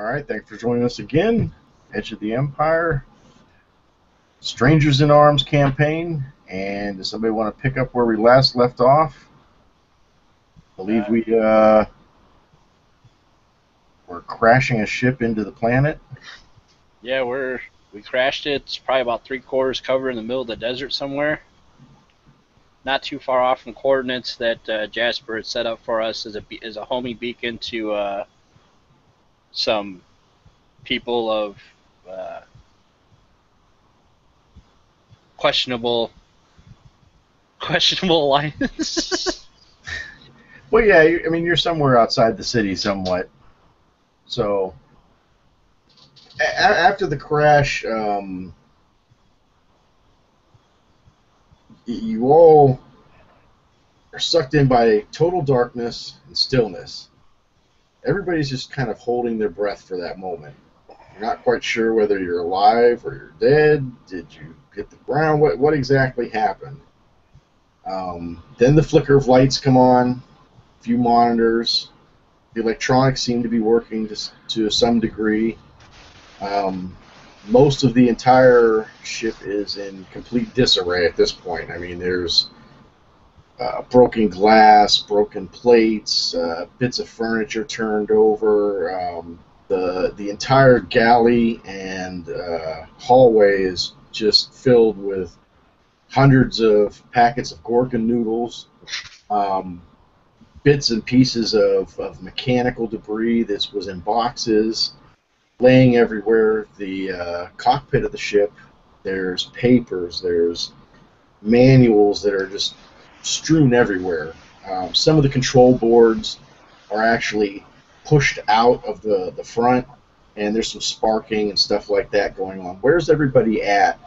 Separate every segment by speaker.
Speaker 1: All right, thanks for joining us again. Edge of the Empire, Strangers in Arms campaign. And does somebody want to pick up where we last left off? I believe we're crashing a ship into the planet.
Speaker 2: Yeah, we crashed it. It's probably about 3/4 covered in the middle of the desert somewhere. Not too far off from coordinates that Jasper had set up for us as a homing beacon to some people of questionable alliance.
Speaker 1: Well, yeah, I mean, you're somewhere outside the city somewhat. So, after the crash, you all are sucked in by total darkness and stillness. Everybody's just kind of holding their breath for that moment. You're not quite sure whether you're alive or you're dead. Did you hit the ground? What exactly happened? Then the flicker of lights come on, a few monitors. The electronics seem to be working to some degree. Most of the entire ship is in complete disarray at this point. I mean, there's broken glass, broken plates, bits of furniture turned over. The entire galley and hallway is just filled with hundreds of packets of Gorgon noodles, bits and pieces of mechanical debris that was in boxes, laying everywhere. The cockpit of the ship, there's papers, there's manuals that are just strewn everywhere. Some of the control boards are actually pushed out of the front, and there's some sparking and stuff like that going on. Where's everybody at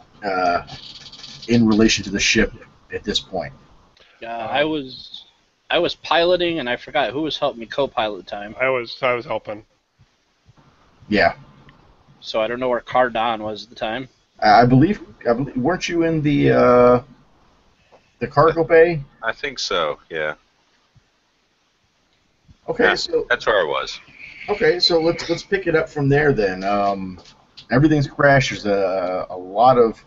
Speaker 1: in relation to the ship at this point?
Speaker 2: I was piloting, and I forgot who was helping me co-pilot at the time.
Speaker 3: I was helping.
Speaker 1: Yeah.
Speaker 2: So I don't know where Cardon was at the time.
Speaker 1: I believe weren't you in the cargo bay?
Speaker 4: I think so. Yeah.
Speaker 1: Okay,
Speaker 4: Yeah,
Speaker 1: so
Speaker 4: that's where I was.
Speaker 1: okay, so let's pick it up from there then. Everything's crashed. There's a lot of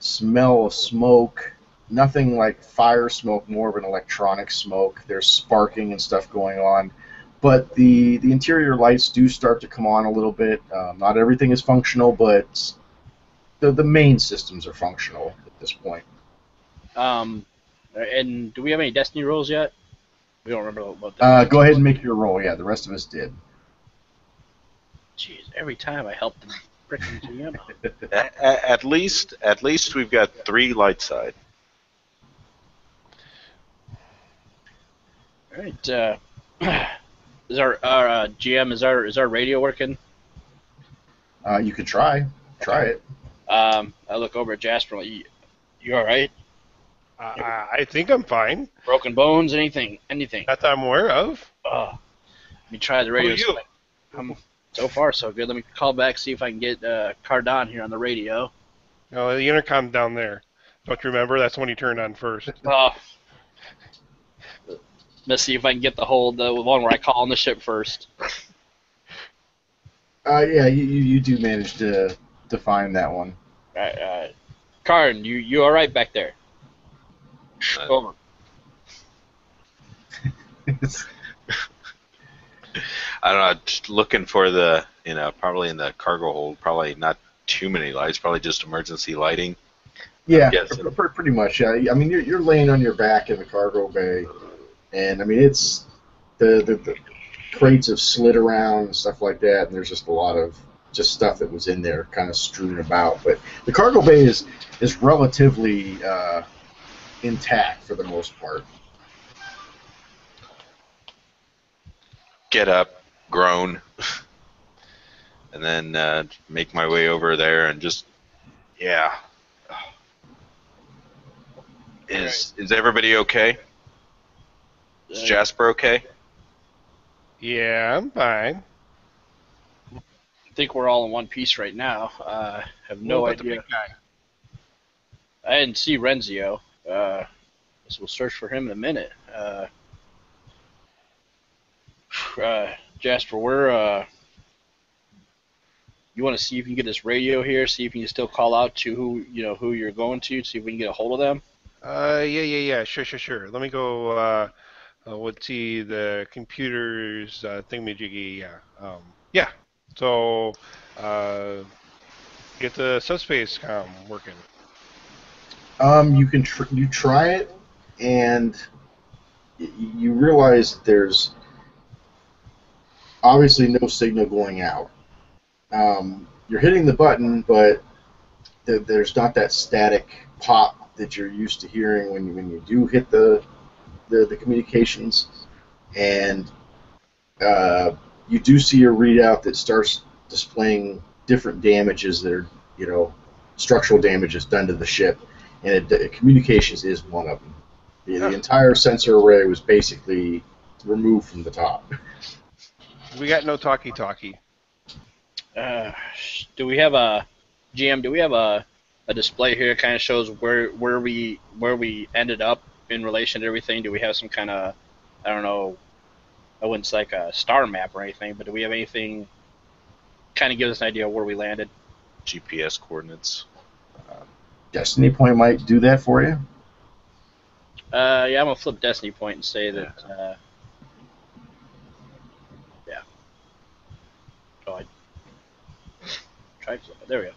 Speaker 1: smell of smoke. Nothing like fire smoke, more of an electronic smoke. There's sparking and stuff going on. But the interior lights do start to come on a little bit. Not everything is functional, but the main systems are functional at this point.
Speaker 2: And do we have any Destiny rolls yet? We don't remember about that.
Speaker 1: Go ahead and make your roll. Yeah, the rest of us did.
Speaker 2: Jeez, every time I help them frickin' GM.
Speaker 4: At least we've got 3 light side.
Speaker 2: All right. Is our GM is our radio working?
Speaker 1: You could try it.
Speaker 2: I look over at Jasper. Like, you all right?
Speaker 3: I think I'm fine.
Speaker 2: Broken bones? Anything?
Speaker 3: That I'm aware of.
Speaker 2: Let me try the radio.
Speaker 3: How are you?
Speaker 2: So far, so good. Let me call back, see if I can get Cardon here on the radio.
Speaker 3: No, the intercom down there. Don't you remember? That's the one you turned on first.
Speaker 2: Let's see if I can get the one where I call on the ship first.
Speaker 1: Yeah, you do manage to find that one.
Speaker 2: All right. Cardon, you all right back there? Over.
Speaker 4: I don't know. Just looking for the, probably in the cargo hold. Probably not too many lights. Probably just emergency lighting.
Speaker 1: Yeah, pretty much. Yeah. I mean, you're laying on your back in the cargo bay, and I mean it's the crates have slid around and stuff like that, and there's just a lot of just stuff that was in there, kind of strewn about. But the cargo bay is relatively intact for the most part.
Speaker 4: Get up, groan, and then make my way over there and just, yeah. Is everybody okay? Is Jasper okay?
Speaker 3: Yeah, I'm fine.
Speaker 2: I think we're all in one piece right now. I have no idea.
Speaker 3: The big guy?
Speaker 2: I didn't see Renzio. So we'll search for him in a minute. Jasper, You want to see if you can get this radio here, see if you can still call out to who you're going to, see if we can get a hold of them.
Speaker 3: Yeah. Sure. Let me go. Let's see the computer's thingamajiggy. Yeah. Yeah. So, get the subspace working.
Speaker 1: You can you try it, and you realize that there's obviously no signal going out. You're hitting the button, but there's not that static pop that you're used to hearing when you do hit the communications, and you do see a readout that starts displaying different damages that are, structural damages done to the ship, and communications is one of them. The entire sensor array was basically removed from the top.
Speaker 3: We got no talkie-talkie.
Speaker 2: Do we have a GM? Do we have a display here that kind of shows where we ended up in relation to everything? Do we have some kind of, I don't know, I wouldn't say like a star map or anything, but do we have anything kind of give us an idea of where we landed?
Speaker 4: GPS coordinates.
Speaker 1: Destiny Point might do that for you.
Speaker 2: Yeah, I'm gonna flip Destiny Point and say that. Yeah. Oh, I tried to flip it. There we go.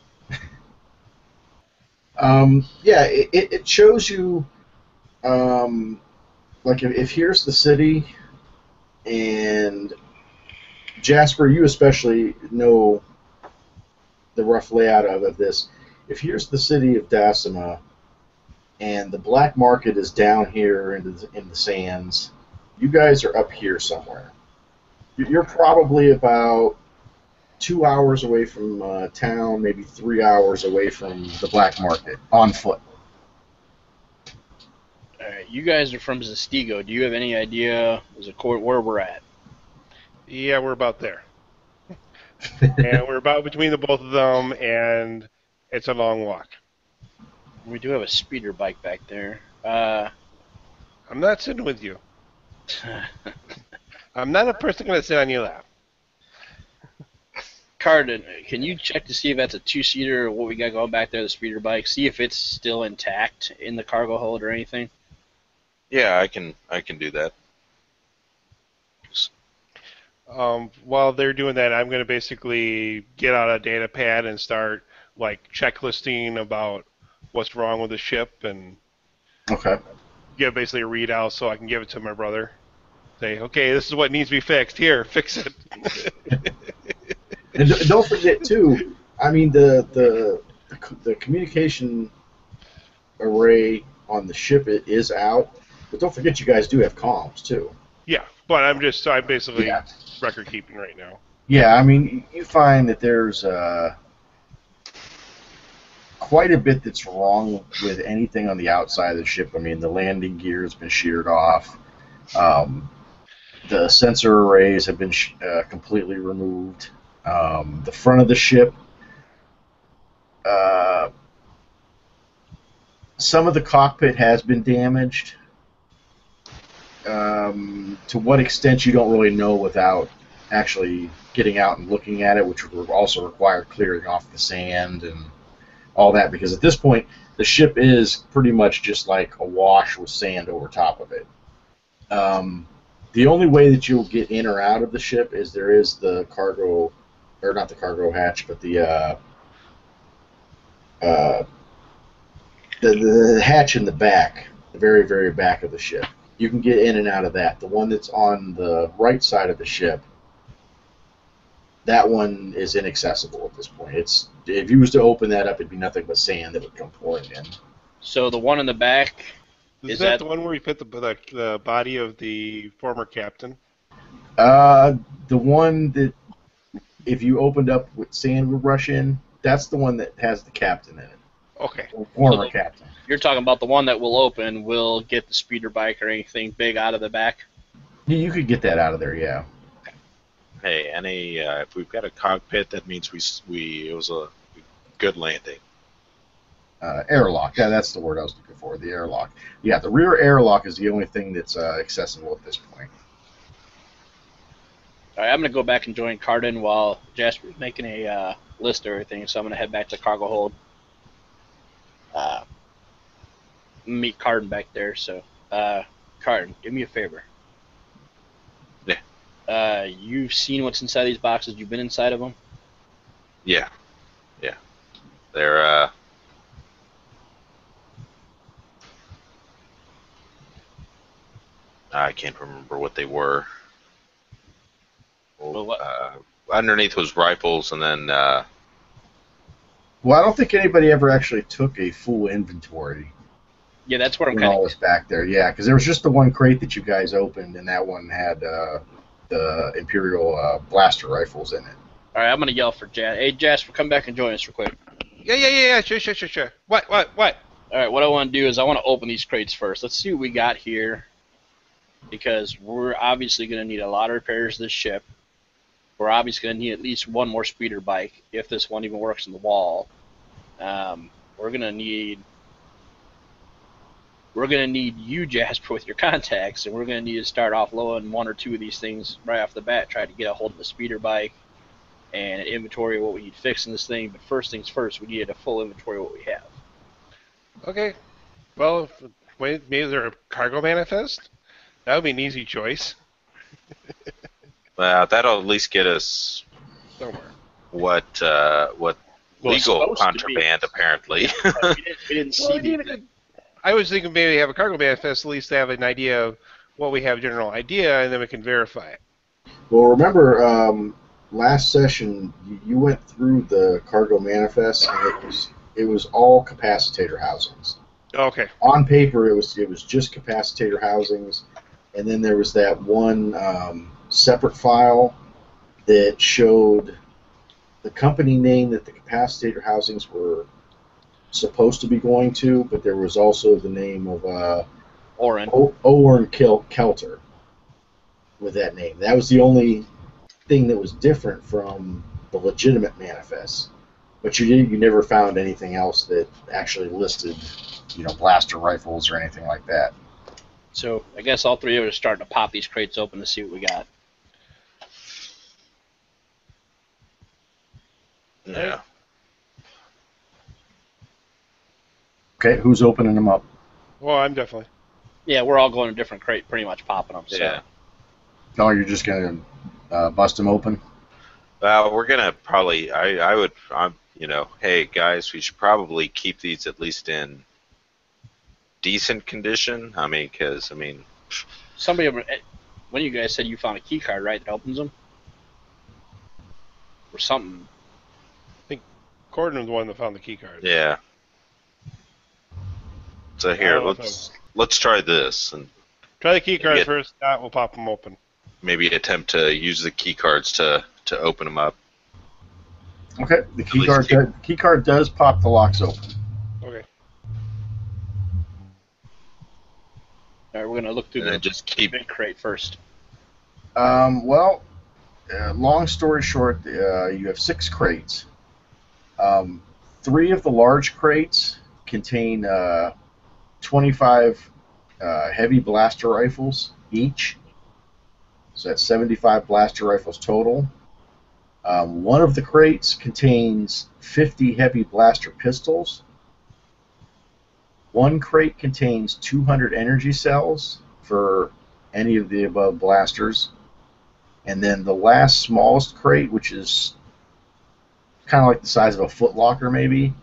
Speaker 1: Yeah, it shows you, like if here's the city, and Jasper, you especially know the rough layout of this. If here's the city of Dasima, and the black market is down here in the sands, you guys are up here somewhere. You're probably about 2 hours away from town, maybe 3 hours away from the black market on foot.
Speaker 2: All right, you guys are from Zestigo. Do you have any idea where we're at?
Speaker 3: Yeah, we're about there. And we're about between the both of them, and it's a long walk.
Speaker 2: We do have a speeder bike back there.
Speaker 3: I'm not sitting with you. I'm not a person going to sit on your lap.
Speaker 2: Cardin, can you check to see if that's a two-seater or what we got going back there, the speeder bike? See if it's still intact in the cargo hold or anything.
Speaker 4: Yeah, I can do that.
Speaker 3: While they're doing that, I'm going to basically get out a data pad and start checklisting about what's wrong with the ship and give basically a readout so I can give it to my brother. Say, okay, this is what needs to be fixed. Here, fix it.
Speaker 1: And don't forget too. I mean, the communication array on the ship is out, but don't forget you guys do have comms too.
Speaker 3: Yeah, but I'm basically record keeping right now.
Speaker 1: Yeah, I mean, you find that there's quite a bit that's wrong with anything on the outside of the ship. I mean, the landing gear has been sheared off. The sensor arrays have been completely removed. The front of the ship, some of the cockpit has been damaged. To what extent you don't really know without actually getting out and looking at it, which would also require clearing off the sand and all that, because at this point the ship is pretty much just like awash with sand over top of it. The only way that you'll get in or out of the ship is there is the cargo, or not the cargo hatch, but the hatch in the back, the very, very back of the ship. You can get in and out of that. The one that's on the right side of the ship, that one is inaccessible at this point. If you was to open that up, it'd be nothing but sand that would come pouring in.
Speaker 2: So the one in the back,
Speaker 3: is that the one where we put the body of the former captain?
Speaker 1: The one that, if you opened up with sand would rush in, that's the one that has the captain in it.
Speaker 3: Okay.
Speaker 1: Former captain.
Speaker 2: You're talking about the one that will open, will get the speeder bike or anything big out of the back?
Speaker 1: You could get that out of there, yeah.
Speaker 4: Hey, if we've got a cockpit, that means it was a good landing.
Speaker 1: Airlock, yeah, that's the word I was looking for, the airlock. Yeah, the rear airlock is the only thing that's accessible at this point.
Speaker 2: All right, I'm gonna go back and join Cardin while Jasper's making a list of everything. So I'm gonna head back to cargo hold. Meet Cardin back there. So, Cardin, do me a favor.
Speaker 4: Yeah.
Speaker 2: You've seen what's inside these boxes. You've been inside of them.
Speaker 4: Yeah. They're I can't remember what they were.
Speaker 2: Well, what?
Speaker 4: Underneath was rifles, and then
Speaker 1: Well, I don't think anybody ever actually took a full inventory.
Speaker 2: Yeah, that's where I'm
Speaker 1: When
Speaker 2: kind
Speaker 1: all
Speaker 2: of.
Speaker 1: was back there, yeah, because there was just the one crate that you guys opened, and that one had the Imperial blaster rifles in it.
Speaker 2: All right, I'm gonna yell for Jas. Hey, Jasper, come back and join us real quick.
Speaker 3: Yeah. Sure. What?
Speaker 2: All right, what I want to do is I want to open these crates first. Let's see what we got here, because we're obviously going to need a lot of repairs to this ship. We're obviously going to need at least one more speeder bike if this one even works in the wall. We're going to need you, Jasper, with your contacts, and we're going to need to start off low on one or two of these things right off the bat. Try to get a hold of the speeder bike and an inventory of what we need fixed in this thing. But first things first, we needed a full inventory of what we have.
Speaker 3: Okay. Well, maybe they're a cargo manifest? That would be an easy choice.
Speaker 4: that'll at least get us
Speaker 3: Somewhere.
Speaker 4: what legal contraband apparently.
Speaker 2: We didn't see the.
Speaker 3: I was thinking maybe have a cargo manifest, at least have an idea of what we have, general idea, and then we can verify it.
Speaker 1: Well, remember, last session you went through the cargo manifest, and it was all capacitator housings.
Speaker 3: Okay.
Speaker 1: On paper, it was just capacitator housings, and then there was that one separate file that showed the company name that the capacitator housings were supposed to be going to, but there was also the name of
Speaker 2: Oren.
Speaker 1: Oren Kelter with that name. That was the only thing that was different from the legitimate manifest. But you never found anything else that actually listed, blaster rifles or anything like that.
Speaker 2: So I guess all three of us are starting to pop these crates open to see what we got.
Speaker 4: Yeah.
Speaker 1: Okay, who's opening them up?
Speaker 3: Well, I'm definitely.
Speaker 2: Yeah, we're all going to different crate, pretty much popping them. So.
Speaker 4: Yeah.
Speaker 1: No, you're just going to bust them open?
Speaker 4: Well, we're gonna probably. Hey guys, we should probably keep these at least in decent condition.
Speaker 2: Somebody over. One of you guys said you found a key card, right, that opens them, or something.
Speaker 3: I think Corden was the one that found the key card.
Speaker 4: Yeah. So here, let's try this and
Speaker 3: try the key card first. That will pop them open.
Speaker 4: Maybe attempt to use the key cards to open them up.
Speaker 1: Okay, the key card does pop the locks open.
Speaker 3: Okay.
Speaker 2: All right, we're gonna look through
Speaker 4: And
Speaker 2: the
Speaker 4: just keep
Speaker 2: big crate first.
Speaker 1: Long story short, you have 6 crates. 3 of the large crates contain 25 heavy blaster rifles each. So that's 75 blaster rifles total. One of the crates contains 50 heavy blaster pistols. One crate contains 200 energy cells for any of the above blasters. And then the last smallest crate, which is kind of like the size of a footlocker maybe,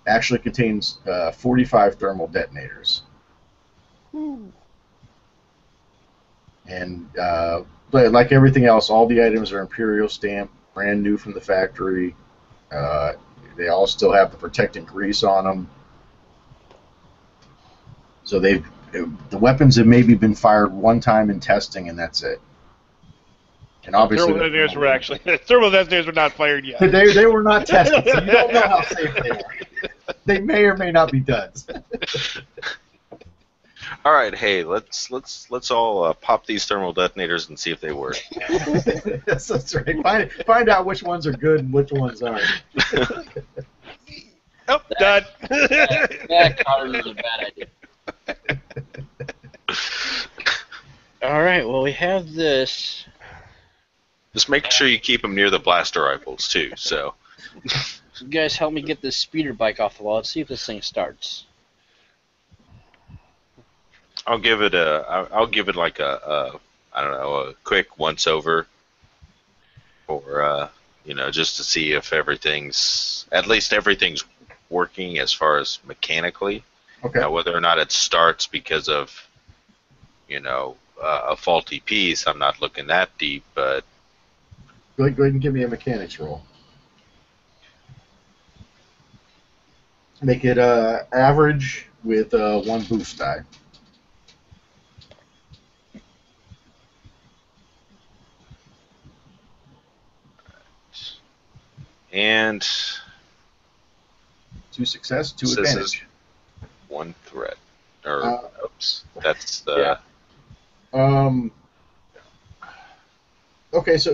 Speaker 1: actually contains 45 thermal detonators. And but like everything else, all the items are Imperial stamp, brand new from the factory. They all still have the protectant grease on them. So the weapons have maybe been fired one time in testing, and that's it. And obviously,
Speaker 3: thermal detonators were not fired yet.
Speaker 1: They were not tested, so you don't know how safe they are. They may or may not be duds.
Speaker 4: All right, hey, let's all pop these thermal detonators and see if they work.
Speaker 1: That's right. Find out which ones are good and which ones aren't.
Speaker 3: Oh, done.
Speaker 2: That card is a bad idea. All right. Well, we have this.
Speaker 4: Just make sure you keep them near the blaster rifles too. So
Speaker 2: You guys help me get this speeder bike off the wall. Let's see if this thing starts.
Speaker 4: I'll give it like a I don't know, a quick once over, or just to see if everything's working as far as mechanically.
Speaker 1: Okay.
Speaker 4: Now, whether or not it starts because of a faulty piece, I'm not looking that deep, but
Speaker 1: Go ahead and give me a mechanics roll. Make it average with one boost die.
Speaker 4: and
Speaker 1: 2 success, 2
Speaker 4: This is-
Speaker 1: advantage.
Speaker 4: one threat. Or oops,
Speaker 1: Uh,
Speaker 4: that's the
Speaker 1: Okay, so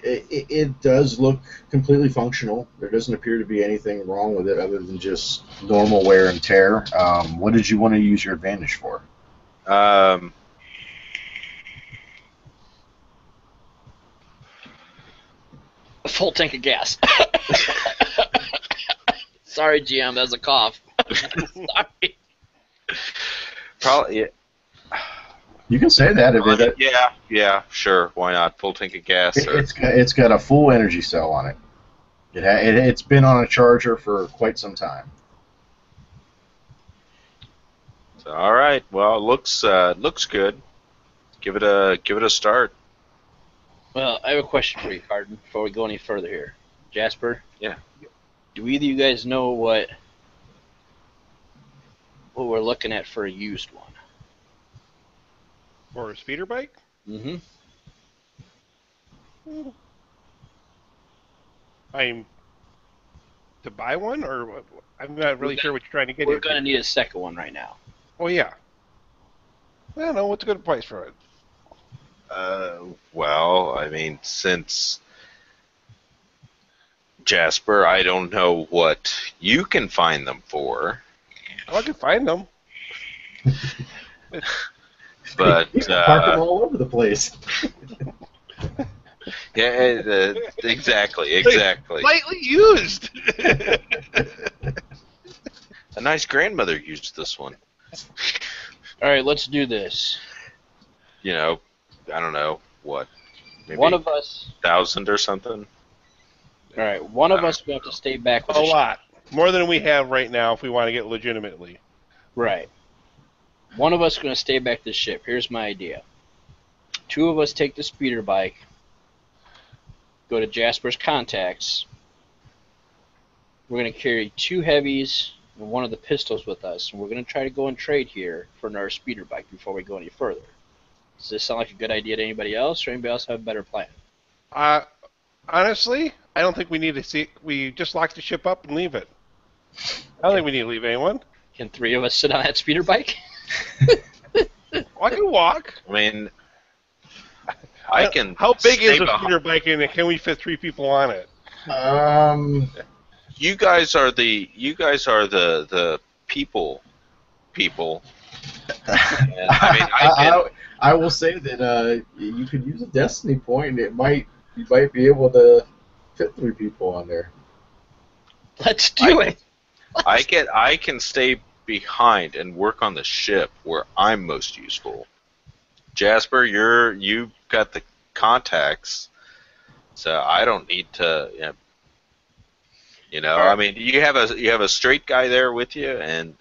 Speaker 1: it does look completely functional. There doesn't appear to be anything wrong with it other than just normal wear and tear. What did you want to use your advantage for?
Speaker 4: um.
Speaker 2: A full tank of gas. Sorry, GM, that's a cough. Sorry.
Speaker 4: Probably.
Speaker 1: You can say that if it.
Speaker 4: Yeah, sure. Why not? Full tank of gas.
Speaker 1: It's got a full energy cell on it. It's been on a charger for quite some time.
Speaker 4: So, all right. Well, it looks good. Give it a start.
Speaker 2: Well, I have a question for you, Carden, before we go any further here. Jasper?
Speaker 4: Yeah.
Speaker 2: Do either of you guys know what we're looking at for a used one?
Speaker 3: Or a speeder bike?
Speaker 2: Mm-hmm.
Speaker 3: I'm to buy one, or I'm not really sure what you're trying to get
Speaker 2: We're
Speaker 3: into.
Speaker 2: going to need a second one right now.
Speaker 3: Oh yeah. I don't know what's a good price for it.
Speaker 4: Well, I mean, since Jasper, I don't know what you can find them for,
Speaker 3: Oh, I can find them.
Speaker 4: but
Speaker 1: You can park them all over the place.
Speaker 4: yeah, exactly.
Speaker 3: Lightly used.
Speaker 4: A nice grandmother used this one.
Speaker 2: All right, let's do this.
Speaker 4: I don't know what, maybe
Speaker 2: One of us.
Speaker 4: 1,000 or something.
Speaker 2: All right, one of us will have to stay back with
Speaker 3: A
Speaker 2: the
Speaker 3: lot more than we have right now if we want to get legitimately.
Speaker 2: Right. One of us is going to stay back to the ship. Here's my idea. 2 of us take the speeder bike, go to Jasper's contacts. We're going to carry 2 heavies and 1 of the pistols with us, and we're going to try to go and trade here for another speeder bike before we go any further. Does this sound like a good idea to anybody else, or anybody else have a better plan?
Speaker 3: Honestly, I don't think we need to see. We just lock the ship up and leave it. I don't think we need to leave anyone.
Speaker 2: Can 3 of us sit on that speeder bike?
Speaker 3: I can walk.
Speaker 4: I mean, I can.
Speaker 3: How big is
Speaker 4: stay
Speaker 3: a speeder bike, and can we fit 3 people on it?
Speaker 4: You guys are the people. And,
Speaker 1: I will say that you could use a destiny point. You might be able to fit 3 people on there.
Speaker 2: Let's do it.
Speaker 4: I can stay behind and work on the ship where I'm most useful. Jasper, you've got the contacts, so I don't need to. I mean, you have a straight guy there with you, and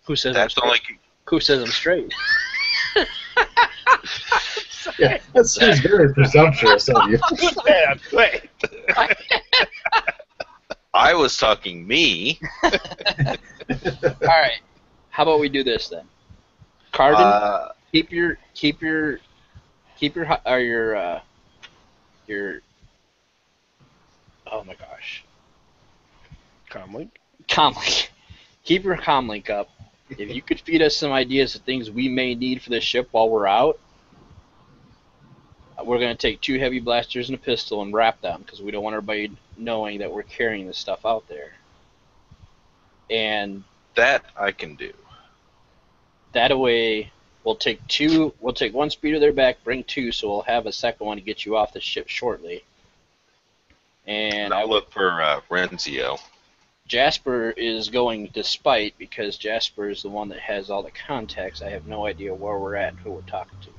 Speaker 2: Who says
Speaker 4: that's
Speaker 2: I'm straight?
Speaker 4: only.
Speaker 2: Who says I'm straight?
Speaker 1: Yeah, that seems very presumptuous of you.
Speaker 3: Wait.
Speaker 4: I was talking me.
Speaker 2: All right. How about we do this then? Carden, keep your oh my gosh.
Speaker 3: Comlink.
Speaker 2: Comlink. Keep your comlink up. If you could feed us some ideas of things we may need for the ship while we're out, we're going to take 2 heavy blasters and a pistol and wrap them because we don't want everybody knowing that we're carrying this stuff out there. And
Speaker 4: that I can do.
Speaker 2: that way, We'll take two. We'll take one speeder there back, bring two, so we'll have a second one to get you off the ship shortly. And
Speaker 4: I'll look for Renzio.
Speaker 2: Jasper is going despite because Jasper is the one that has all the contacts. I have no idea where we're at and who we're talking to.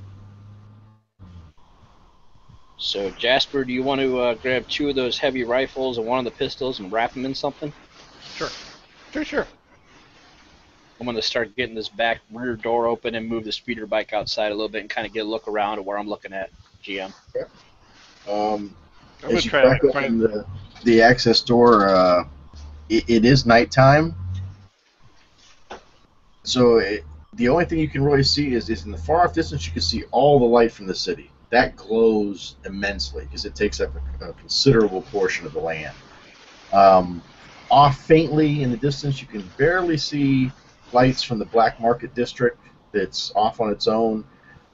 Speaker 2: So Jasper, do you want to grab two of those heavy rifles and one of the pistols and wrap them in something?
Speaker 3: Sure.
Speaker 2: I'm going to start getting this back rear door open and move the speeder bike outside a little bit and kind of get a look around at where I'm looking at, GM.
Speaker 1: As you crack open the access door, it is nighttime, so the only thing you can really see is in the far off distance you can see all the light from the city. That glows immensely because it takes up a considerable portion of the land. Off faintly in the distance you can barely see lights from the Black Market District that's off on its own.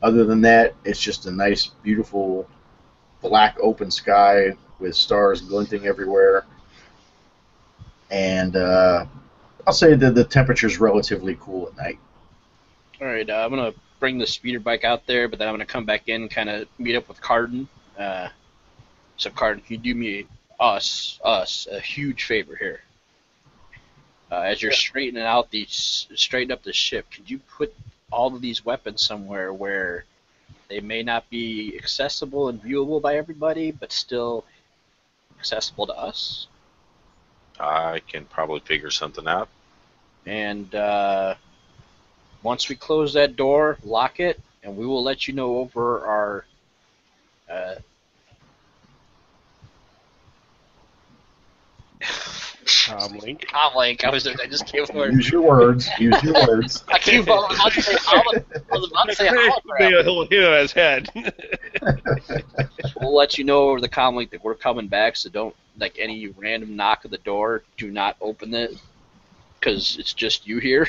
Speaker 1: Other than that, it's just a nice, beautiful, black open sky with stars glinting everywhere. And I'll say that the temperature's relatively cool at night.
Speaker 2: All right, I'm going to bring the speeder bike out there, but then I'm going to come back in and kind of meet up with Cardin. So, Cardin, can you do me, us, a huge favor here? As you're straightening up the ship, could you put all of these weapons somewhere where they may not be accessible and viewable by everybody, but still accessible to us?
Speaker 4: I can probably figure something out.
Speaker 2: And once we close that door, lock it, and we will let you know over our
Speaker 3: Comlink.
Speaker 2: Comlink. I just came for
Speaker 1: Use your words. Use your words.
Speaker 2: I keep on about to say hologram. I was about to say hologram.
Speaker 3: He'll hit on his head.
Speaker 2: We'll let you know over the comlink that we're coming back, so don't, like, any random knock at the door, do not open it, because it's just you here.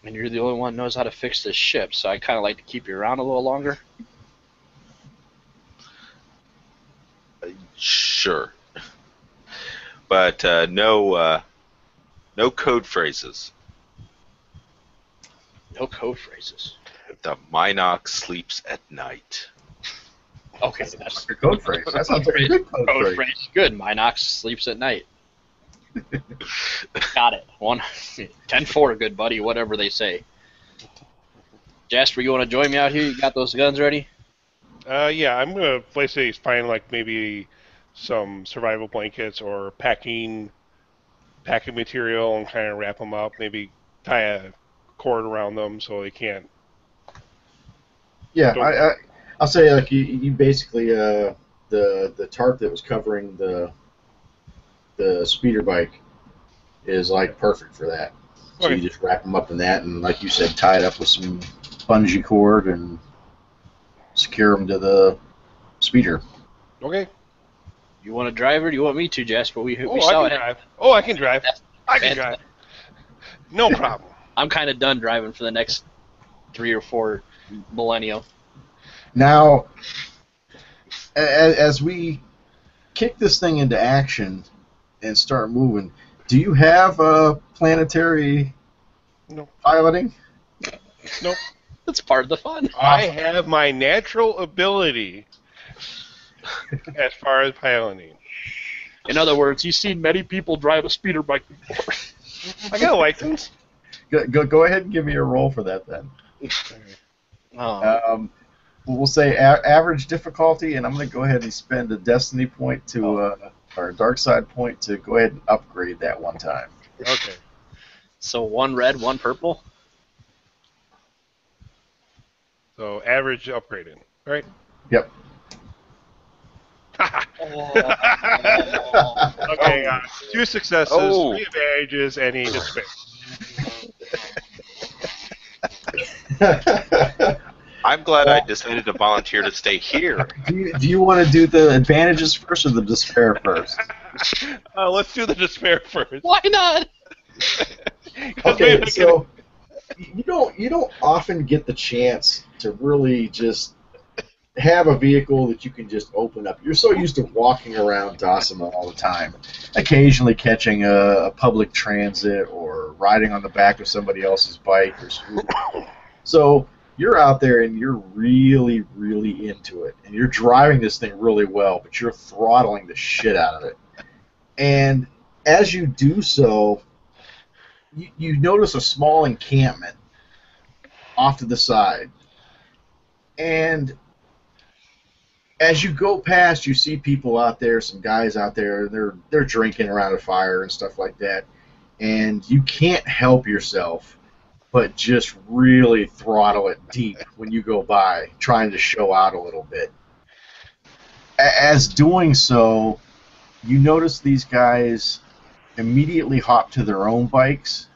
Speaker 2: And you're the only one who knows how to fix this ship, so I kind of like to keep you around a little longer.
Speaker 4: Sure. But no code phrases.
Speaker 2: No code phrases.
Speaker 4: The Minox sleeps at night.
Speaker 2: Okay, that's
Speaker 1: Your code phrase. That sounds like a good code phrase.
Speaker 2: Good. Minox sleeps at night. Got it. 10-4, good buddy, whatever they say. Jasper, you want to join me out here? You got those guns ready?
Speaker 3: Yeah, I'm gonna basically find like maybe some survival blankets or packing material and kind of wrap them up. Maybe tie a cord around them so they can't.
Speaker 1: Yeah, I'll say like you basically the tarp that was covering the speeder bike is like perfect for that. So
Speaker 3: Okay.
Speaker 1: you just wrap them up in that, and like you said, tie it up with some bungee cord and secure them to the speeder.
Speaker 3: Okay.
Speaker 2: You want to drive or do you want me to, Jasper? We
Speaker 3: I
Speaker 2: saw
Speaker 3: can
Speaker 2: it.
Speaker 3: drive. Oh, I can drive. I can
Speaker 2: And
Speaker 3: drive. No problem.
Speaker 2: I'm kind of done driving for the next 3 or 4 millennia.
Speaker 1: Now, as we kick this thing into action and start moving, do you have planetary
Speaker 3: No.
Speaker 1: piloting?
Speaker 3: Nope.
Speaker 2: That's part of the fun.
Speaker 3: I have my natural ability as far as piloting.
Speaker 2: In other words, you've seen many people drive a speeder bike before.
Speaker 3: I got a license.
Speaker 1: Go ahead and give me a roll for that then.
Speaker 2: Oh.
Speaker 1: We'll say average difficulty, and I'm going to go ahead and spend a destiny point to, or a dark side point to go ahead and upgrade that one time.
Speaker 3: Okay.
Speaker 2: So 1 red, 1 purple?
Speaker 3: So average upgraded, right?
Speaker 1: Yep.
Speaker 3: Okay, 2 successes,
Speaker 4: Oh.
Speaker 3: 3 advantages, and he despair.
Speaker 4: I'm glad I decided to volunteer to stay here.
Speaker 1: Do you want to do the advantages first or the despair first?
Speaker 3: Let's do the despair first.
Speaker 2: Why not?
Speaker 3: 'Cause
Speaker 1: Okay,
Speaker 3: maybe
Speaker 1: so you don't often get the chance to really just have a vehicle that you can just open up. You're so used to walking around Dosima all the time, occasionally catching a public transit or riding on the back of somebody else's bike or scooter. So you're out there and you're really, really into it. And you're driving this thing really well, but you're throttling the shit out of it. And as you do so, you notice a small encampment off to the side. And as you go past, you see people out there, some guys out there, they're drinking around a fire and stuff like that. And you can't help yourself but just really throttle it deep when you go by, trying to show out a little bit. As doing so, you notice these guys immediately hop to their own bikes,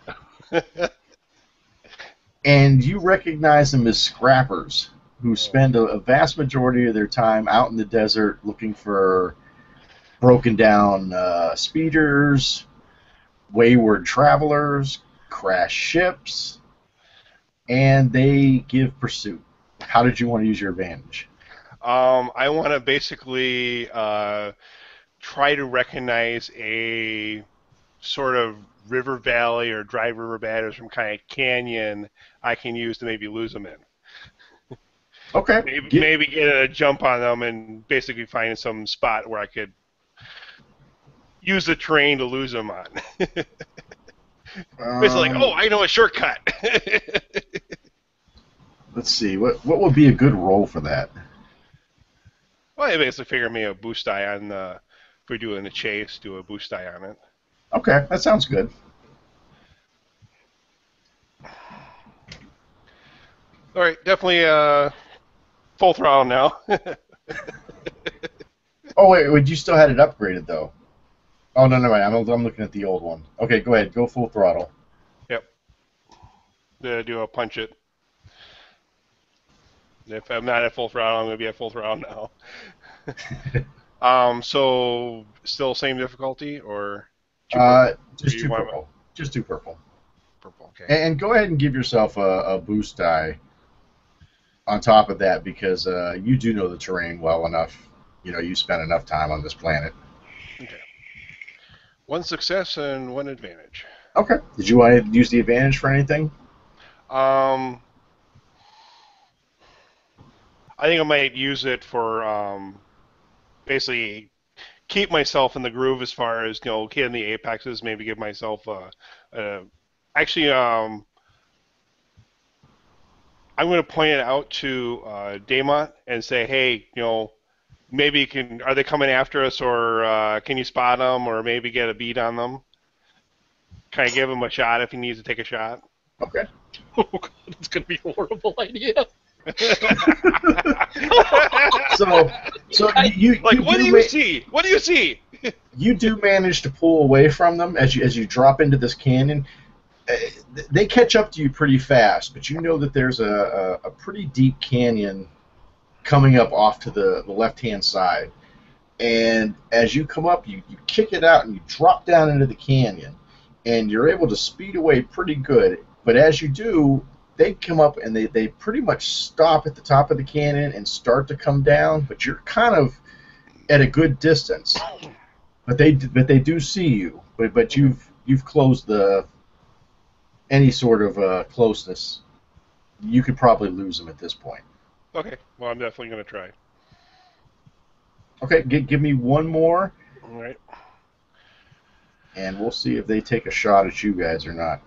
Speaker 1: and you recognize them as scrappers who spend a vast majority of their time out in the desert looking for broken down speeders, wayward travelers, crashed ships, and they give pursuit. How did you want to use your advantage?
Speaker 3: I want to basically try to recognize a sort of river valley or dry river bed or some kind of canyon I can use to maybe lose them in.
Speaker 1: Okay.
Speaker 3: Maybe get a jump on them and basically find some spot where I could use the terrain to lose them on. It's like, oh, I know a shortcut.
Speaker 1: Let's see. What would be a good roll for that?
Speaker 3: Well, I basically figure me a boost die on if we're doing a chase, do a boost die on it.
Speaker 1: Okay, that sounds good.
Speaker 3: All right, definitely full throttle now.
Speaker 1: Oh wait, you still had it upgraded though. Oh no, I'm looking at the old one. Okay, go ahead, go full throttle.
Speaker 3: Yep. Do a punch it. If I'm not at full throttle, I'm gonna be at full throttle now. So still same difficulty or?
Speaker 1: Just two purple. Just two purple.
Speaker 3: Purple. Okay.
Speaker 1: And go ahead and give yourself a boost die on top of that because you do know the terrain well enough. You know, you spent enough time on this planet.
Speaker 3: Okay. One success and one advantage.
Speaker 1: Okay. Did you want to use the advantage for anything?
Speaker 3: I think I might use it for basically keep myself in the groove as far as, you know, hitting the apexes, maybe give myself actually, I'm going to point it out to Daemont and say, hey, you know, maybe are they coming after us, or can you spot them, or maybe get a beat on them? Can I give him a shot if he needs to take a shot?
Speaker 1: Okay.
Speaker 2: Oh, God, it's going to be a horrible idea.
Speaker 1: So you
Speaker 3: like, what do you see? What do you see?
Speaker 1: You do manage to pull away from them as you drop into this canyon. They catch up to you pretty fast, but you know that there's a pretty deep canyon coming up off to the left-hand side. And as you come up, you kick it out and you drop down into the canyon. And you're able to speed away pretty good. But as you do, they come up and they pretty much stop at the top of the canyon and start to come down, but you're kind of at a good distance. But they do see you. But you've closed any sort of closeness. You could probably lose them at this point.
Speaker 3: Okay. Well, I'm definitely going to try.
Speaker 1: Okay, give me one more.
Speaker 3: All right.
Speaker 1: And we'll see if they take a shot at you guys or not.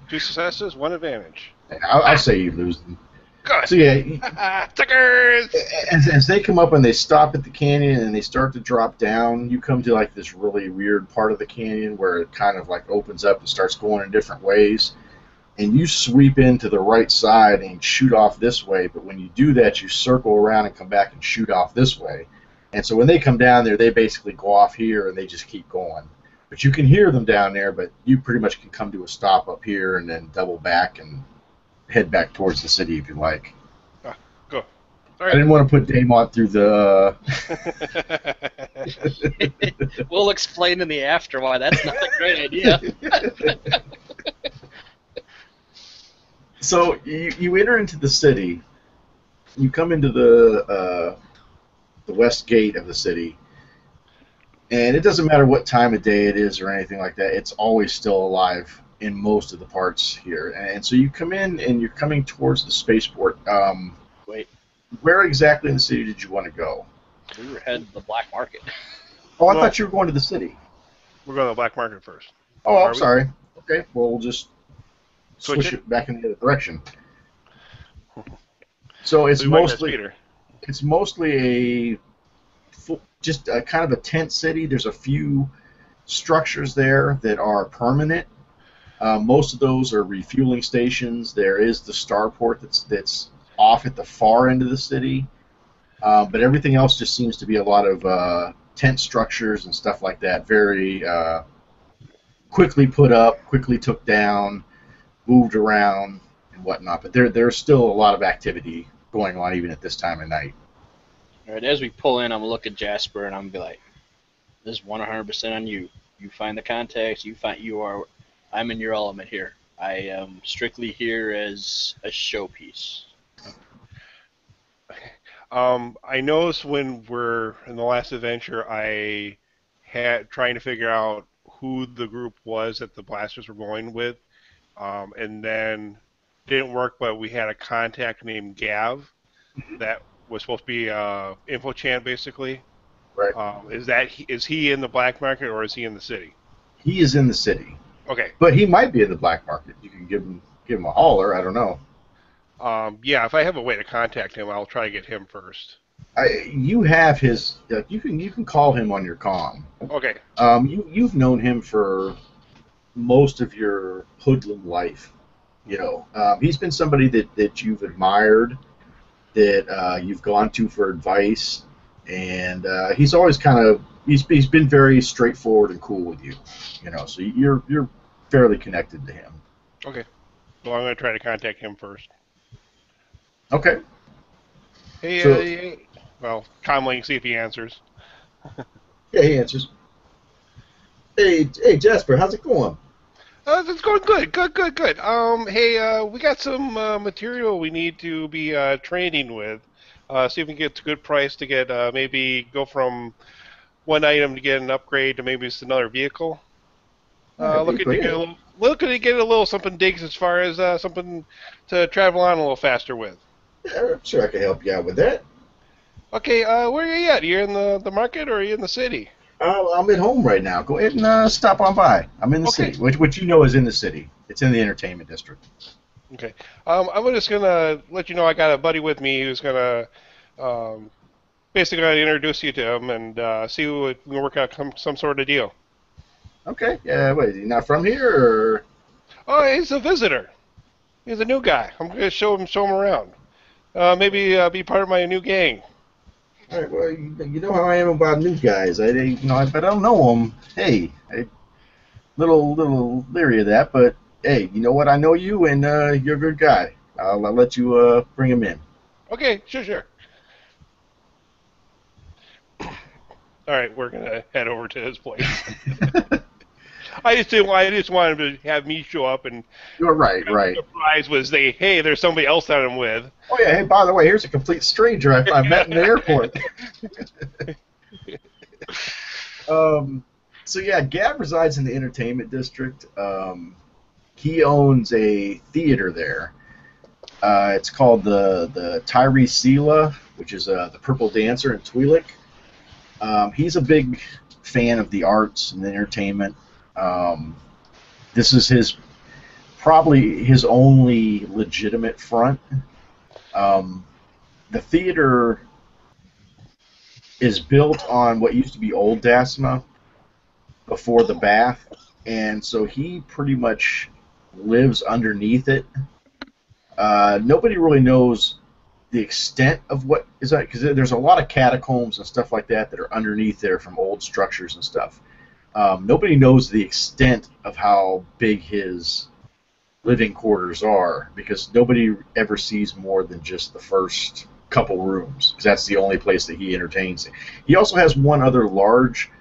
Speaker 3: 2 successes, 1 advantage.
Speaker 1: I'll say you lose them.
Speaker 3: Good.
Speaker 1: So yeah,
Speaker 3: Suckers!
Speaker 1: as they come up and they stop at the canyon and they start to drop down, you come to like this really weird part of the canyon where it kind of like opens up and starts going in different ways. And you sweep into the right side and shoot off this way, but when you do that, you circle around and come back and shoot off this way. And so when they come down there, they basically go off here and they just keep going. But you can hear them down there, but you pretty much can come to a stop up here and then double back and head back towards the city if you like.
Speaker 3: Go. All
Speaker 1: right. I didn't want to put Daemont through the...
Speaker 2: We'll explain in the after why that's not a great idea.
Speaker 1: So you enter into the city. You come into the west gate of the city, And it doesn't matter what time of day it is or anything like that. It's always still alive in most of the parts here. And so you come in and you're coming towards the spaceport.
Speaker 2: Wait,
Speaker 1: Where exactly in the city did you want to go?
Speaker 2: we were heading to the black market.
Speaker 1: Oh, I
Speaker 3: Well,
Speaker 1: thought you were going to the city.
Speaker 3: We're going to the black market first.
Speaker 1: Oh,
Speaker 3: Are
Speaker 1: I'm
Speaker 3: we?
Speaker 1: sorry. Okay, well, we'll just
Speaker 3: Switch
Speaker 1: switch
Speaker 3: it?
Speaker 1: it back in the other direction. So it's
Speaker 3: So you want that
Speaker 1: mostly
Speaker 3: speeder.
Speaker 1: a just a kind of a tent city. There's a few structures there that are permanent. Most of those are refueling stations. There is the starport that's off at the far end of the city, but everything else just seems to be a lot of tent structures and stuff like that. Very quickly put up, quickly took down, moved around, and whatnot. But there's still a lot of activity going on even at this time of night.
Speaker 2: All right, as we pull in, I'm gonna look at Jasper and I'm gonna be like, "This is 100% on you. You find the contacts. I'm in your element here. I am strictly here as a showpiece."
Speaker 3: I noticed when we're in the last adventure, I had trying to figure out who the group was that the blasters were going with, and then didn't work. But we had a contact named Gav that was supposed to be info chant basically.
Speaker 1: Right.
Speaker 3: Is he in the black market or is he in the city?
Speaker 1: He is in the city,
Speaker 3: Okay.
Speaker 1: but he might be in the black market. You can give him a holler. I don't know.
Speaker 3: Yeah, if I have a way to contact him, I'll try to get him first.
Speaker 1: You have his. You can call him on your comm.
Speaker 3: Okay.
Speaker 1: You've known him for most of your hoodlum life. He's been somebody that you've admired, that you've gone to for advice, and he's always he's been very straightforward and cool with you. So you're fairly connected to him.
Speaker 3: Okay. Well, I'm going to try to contact him first.
Speaker 1: Okay.
Speaker 3: Hey,
Speaker 1: So-
Speaker 3: hey. Well, comlink, see if he answers.
Speaker 1: Yeah, he answers. Hey, Jasper, how's it going?
Speaker 3: It's going good, good. Hey, we got some material we need to be training with. See if we can get a good price to get maybe go from one item to get an upgrade to maybe just another vehicle. Looking to get a little something digs as far as something to travel on a little faster with.
Speaker 1: Yeah, I'm sure I can help you out with that.
Speaker 3: Okay, where are you at? You in the market or are you in the city?
Speaker 1: I'm at home right now. Go ahead and stop on by. I'm in the
Speaker 3: Okay.
Speaker 1: city, which you know is in the city. It's in the entertainment district.
Speaker 3: Okay. I'm just gonna let you know I got a buddy with me who's gonna basically gonna introduce you to him and see if we can work out some sort of deal.
Speaker 1: Okay. Yeah. Wait, is he not from here, or?
Speaker 3: Oh, he's a visitor. He's a new guy. I'm gonna show him around. Maybe be part of my new gang.
Speaker 1: All right. Well, you know how I am about new guys. If I don't know them, hey, little leery of that. But hey, you know what? I know you, and you're a good guy. I'll let you bring him in.
Speaker 3: Okay, sure. All right, we're gonna head over to his place. I just wanted to have me show up and
Speaker 1: You're right.
Speaker 3: the surprise was hey, there's somebody else that I'm with.
Speaker 1: Oh yeah. Hey, by the way, here's a complete stranger I met in the airport. So yeah, Gab resides in the entertainment district. He owns a theater there. It's called the Tyree Sela, which is the Purple Dancer in Twi'lek. He's a big fan of the arts and the entertainment. This is probably his only legitimate front. The theater is built on what used to be Old Dasma before the bath, and so he pretty much lives underneath it. Nobody really knows the extent of what is that, because there's a lot of catacombs and stuff like that are underneath there from old structures and stuff. Nobody knows the extent of how big his living quarters are, because nobody ever sees more than just the first couple rooms, because that's the only place that he entertains. He also has one other large,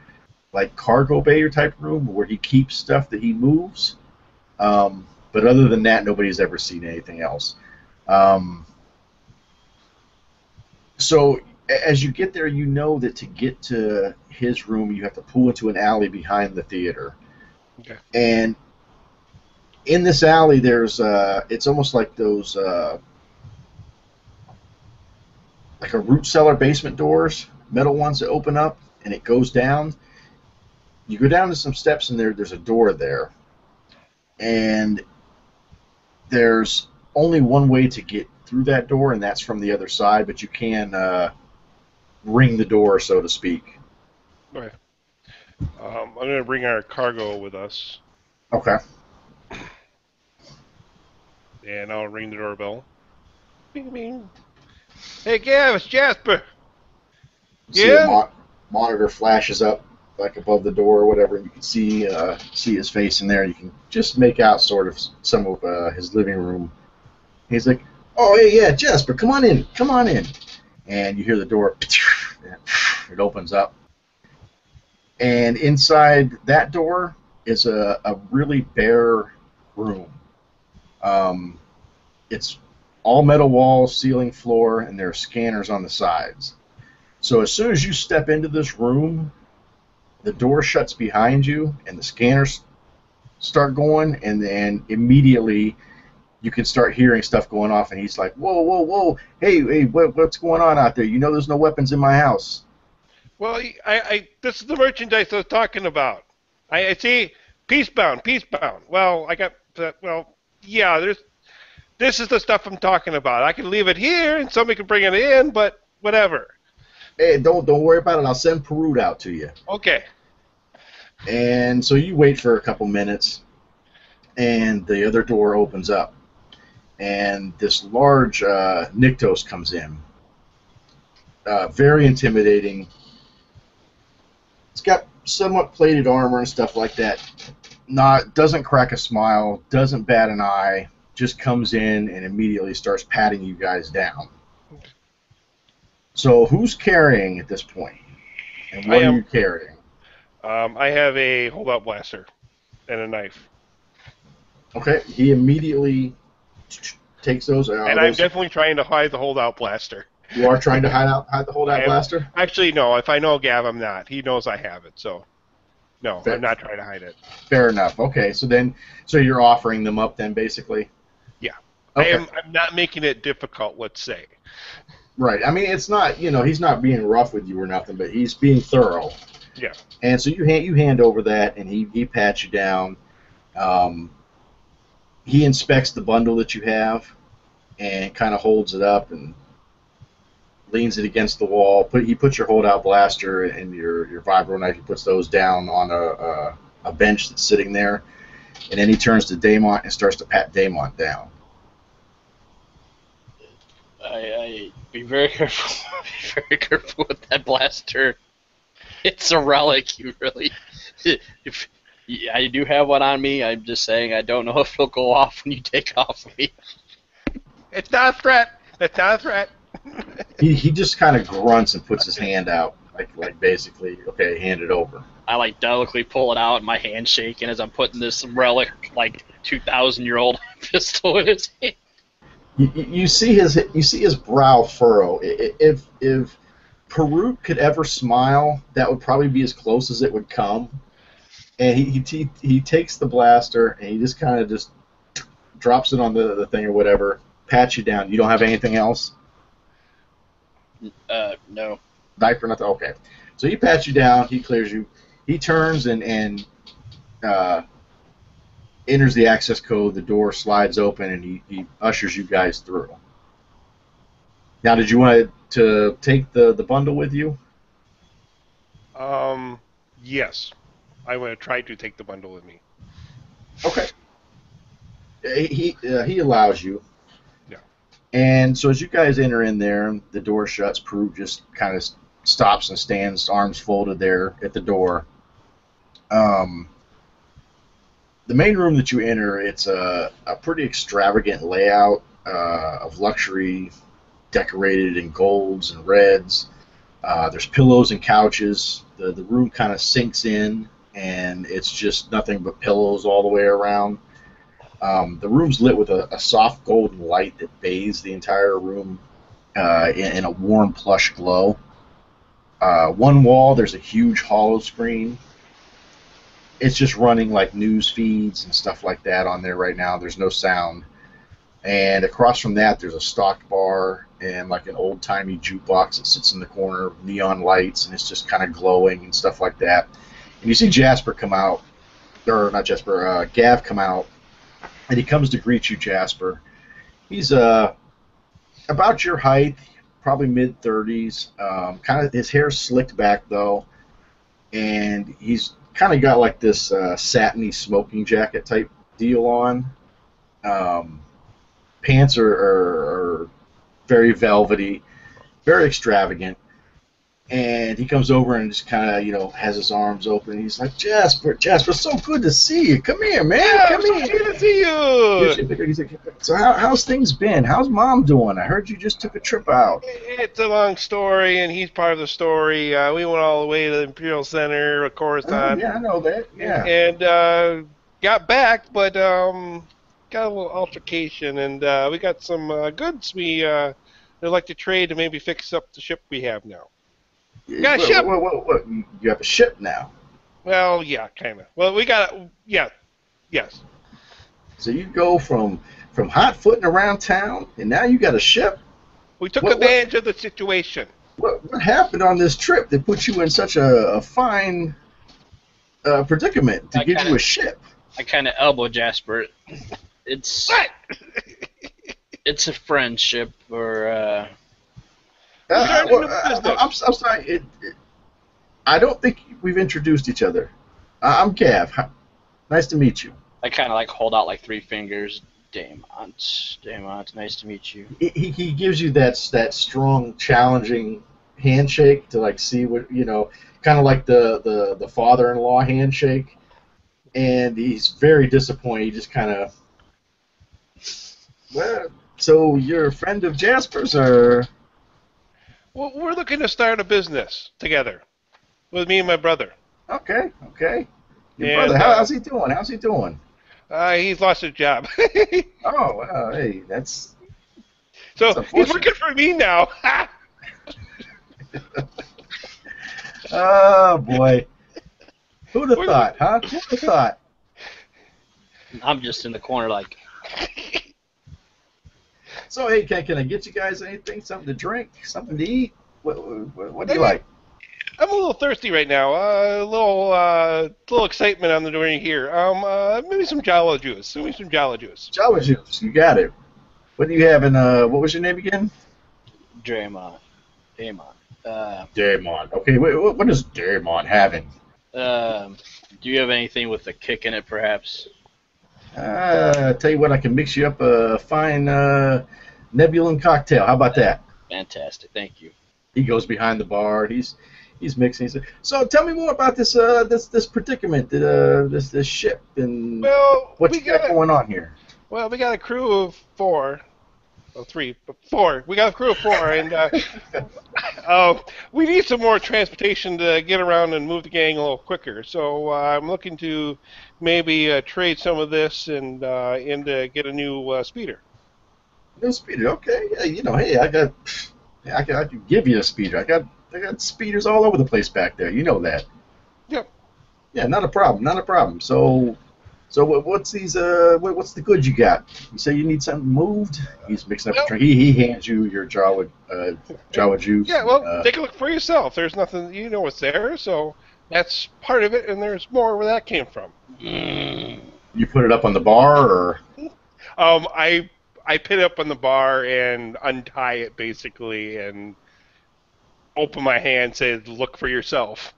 Speaker 1: like, cargo bay type room where he keeps stuff that he moves. But other than that, nobody's ever seen anything else. So as you get there, you know that to get to his room, you have to pull into an alley behind the theater.
Speaker 3: Okay.
Speaker 1: And in this alley, there's it's almost like those like a root cellar basement doors, metal ones that open up, and it goes down. You go down to some steps, and there's a door there, and there's only one way to get through that door, and that's from the other side. But you can ring the door, so to speak.
Speaker 3: Okay. I'm going to bring our cargo with us,
Speaker 1: Okay.
Speaker 3: and I'll ring the doorbell. Bing, bing. Hey, Gav, it's Jasper.
Speaker 1: See
Speaker 3: Yeah?
Speaker 1: a monitor flashes up like above the door or whatever, and you can see his face in there. You can just make out sort of some of his living room. He's like, "Oh, hey, yeah, Jasper, come on in, come on in." And you hear the door. It opens up, and inside that door is a really bare room. It's all metal walls, ceiling, floor, and there are scanners on the sides. So as soon as you step into this room, the door shuts behind you, and the scanners start going, and then immediately you can start hearing stuff going off, and he's like, "Whoa, whoa, whoa! Hey, what's going on out there? You know there's no weapons in my house."
Speaker 3: Well, this is the merchandise I was talking about. I see, peacebound. Well, I got, yeah, this is the stuff I'm talking about. I can leave it here, and somebody can bring it in, but whatever.
Speaker 1: Hey, don't worry about it. I'll send Perut out to you.
Speaker 3: Okay.
Speaker 1: And so you wait for a couple minutes, and the other door opens up, and this large Nyctos comes in. Very intimidating. It's got somewhat plated armor and stuff like that. Doesn't crack a smile, doesn't bat an eye, just comes in and immediately starts patting you guys down. So who's carrying at this point? And what are you carrying?
Speaker 3: I have a holdout blaster and a knife.
Speaker 1: Okay, he immediately takes those.
Speaker 3: And I'm definitely trying to hide the holdout blaster.
Speaker 1: You are trying to hide the holdout blaster?
Speaker 3: Actually, no. If I know Gav, I'm not. He knows I have it, so no,
Speaker 1: Fair.
Speaker 3: I'm not trying to hide it.
Speaker 1: Fair enough. Okay, so you're offering them up then, basically?
Speaker 3: Yeah.
Speaker 1: Okay.
Speaker 3: I'm not making it difficult, let's say.
Speaker 1: Right. I mean, it's not, he's not being rough with you or nothing, but he's being thorough.
Speaker 3: Yeah.
Speaker 1: And so you hand over that, and he pats you down. He inspects the bundle that you have and kind of holds it up and leans it against the wall. He puts your holdout blaster and your vibro knife. He puts those down on a bench that's sitting there, and then he turns to Daemont and starts to pat Daemont down.
Speaker 2: I be very careful. Be very careful with that blaster. It's a relic. You really. I do have one on me. I'm just saying I don't know if it'll go off when you take off of me.
Speaker 3: It's not a threat. It's not a threat.
Speaker 1: He just kind of grunts and puts his hand out, like basically, okay, hand it over.
Speaker 2: I delicately pull it out, and my hand's shaking as I'm putting this relic, 2,000-year-old pistol in his hand.
Speaker 1: You see his brow furrow. If Perut could ever smile, that would probably be as close as it would come. And he takes the blaster and he just kind of just drops it on the thing or whatever, pats you down. You don't have anything else?
Speaker 2: No.
Speaker 1: Knife or nothing? Okay. So he pats you down, he clears you. He turns and enters the access code. The door slides open and he ushers you guys through. Now, did you want to take the bundle with you?
Speaker 3: Yes. I want to try to take the bundle with me.
Speaker 1: Okay. He allows you.
Speaker 3: Yeah.
Speaker 1: And so as you guys enter in there, the door shuts. Perut just kind of stops and stands, arms folded there at the door. The main room that you enter, it's a pretty extravagant layout of luxury, decorated in golds and reds. There's pillows and couches. The room kind of sinks in, and it's just nothing but pillows all the way around. The room's lit with a soft golden light that bathes the entire room. in a warm plush glow. One wall, there's a huge hollow screen. It's just running like news feeds and stuff like that on there right now. There's no sound. And across from that, there's a stocked bar and like an old-timey jukebox that sits in the corner with neon lights, and it's just kind of glowing and stuff like that. And you see Jasper come out, or not Jasper, Gav come out, and he comes to greet you, Jasper. He's about your height, probably mid-30s. Kind of his hair's slicked back though, and he's kind of got like this satiny smoking jacket type deal on. Pants are very velvety, very extravagant, and he comes over and just kind of has his arms open. He's like, Jasper, so good to see you. Come here, man.
Speaker 3: Yeah,
Speaker 1: Come
Speaker 3: so
Speaker 1: here.
Speaker 3: good to see you.
Speaker 1: He's like, so how's things been? How's Mom doing? I heard you just took a trip out.
Speaker 3: It's a long story, and he's part of the story. We went all the way to the Imperial Center, of course.
Speaker 1: Yeah, I know that. Yeah.
Speaker 3: And got back, but got a little altercation, and we got some goods they'd like to trade to maybe fix up the ship we have now. Got a ship.
Speaker 1: What? You have a ship now?
Speaker 3: Well, yeah, kind of. Well, we got yes.
Speaker 1: So you go from hot-footing around town, and now you got a ship?
Speaker 3: We took advantage of the situation.
Speaker 1: What happened on this trip that put you in such a fine predicament to give you a ship?
Speaker 2: I kind of elbow Jasper. It's
Speaker 3: What?
Speaker 2: it's a friendship, or
Speaker 1: I'm sorry. I don't think we've introduced each other. I'm Gav. Nice to meet you.
Speaker 2: I kind of like hold out like 3 fingers. Damont, nice to meet you.
Speaker 1: He gives you that strong, challenging handshake to like see what kind of like the father-in-law handshake, and he's very disappointed. He just kind of, well, so you're a friend of Jasper's, or?
Speaker 3: Well, we're looking to start a business together with me and my brother.
Speaker 1: Okay. Your
Speaker 3: And,
Speaker 1: brother, how's he doing?
Speaker 3: He's lost his job.
Speaker 1: Oh, well, hey, that's
Speaker 3: So he's
Speaker 1: unfortunate.
Speaker 3: working for me now.
Speaker 1: Oh, boy. Who'd have thought, huh? Who'd have thought?
Speaker 2: I'm just in the corner like,
Speaker 1: So, hey, can I get you guys anything? Something to drink? Something to eat? What do you like?
Speaker 3: I'm a little thirsty right now. A little excitement on the door here. Maybe some Jala juice.
Speaker 1: Java juice. You got it. What do you have in, what was your name again?
Speaker 2: Damon.
Speaker 1: Damon. Okay, what is Damon having?
Speaker 2: Do you have anything with a kick in it, perhaps?
Speaker 1: Tell you what, I can mix you up a fine Nebulan cocktail. How about that?
Speaker 2: Fantastic, thank you.
Speaker 1: He goes behind the bar. He's mixing. So tell me more about this predicament, this ship, and
Speaker 3: Well,
Speaker 1: what you got going on here.
Speaker 3: Well, we got a crew of 4. Well, 3, but 4. We got a crew of 4, and we need some more transportation to get around and move the gang a little quicker. So I'm looking to maybe trade some of this and to get a new speeder.
Speaker 1: No speeder. Okay. Yeah. Hey, I could give you a speeder. I got speeders all over the place back there. You know that.
Speaker 3: Yep.
Speaker 1: Yeah. Not a problem. So what's what's the goods you got? You say you need something moved? He's mixing up a drink. He hands you your Jawa juice.
Speaker 3: Yeah, well, take a look for yourself. There's nothing, what's there, so that's part of it, and there's more where that came from.
Speaker 1: You put it up on the bar, or?
Speaker 3: I pit it up on the bar and untie it, basically, and open my hand, say, look for yourself.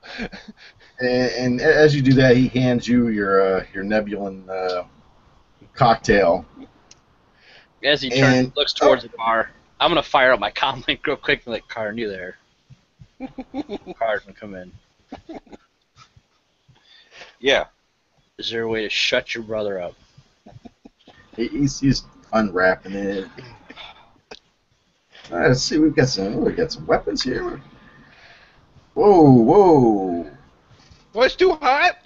Speaker 1: And as you do that, he hands you your Nebulan cocktail.
Speaker 2: As he turns, looks towards the bar, I'm gonna fire up my comlink real quick and like, Card, you there? Card, come in.
Speaker 4: Yeah.
Speaker 2: Is there a way to shut your brother up?
Speaker 1: He's unwrapping it. All right, let's see. We got some weapons here. Whoa!
Speaker 3: Well, it's too hot.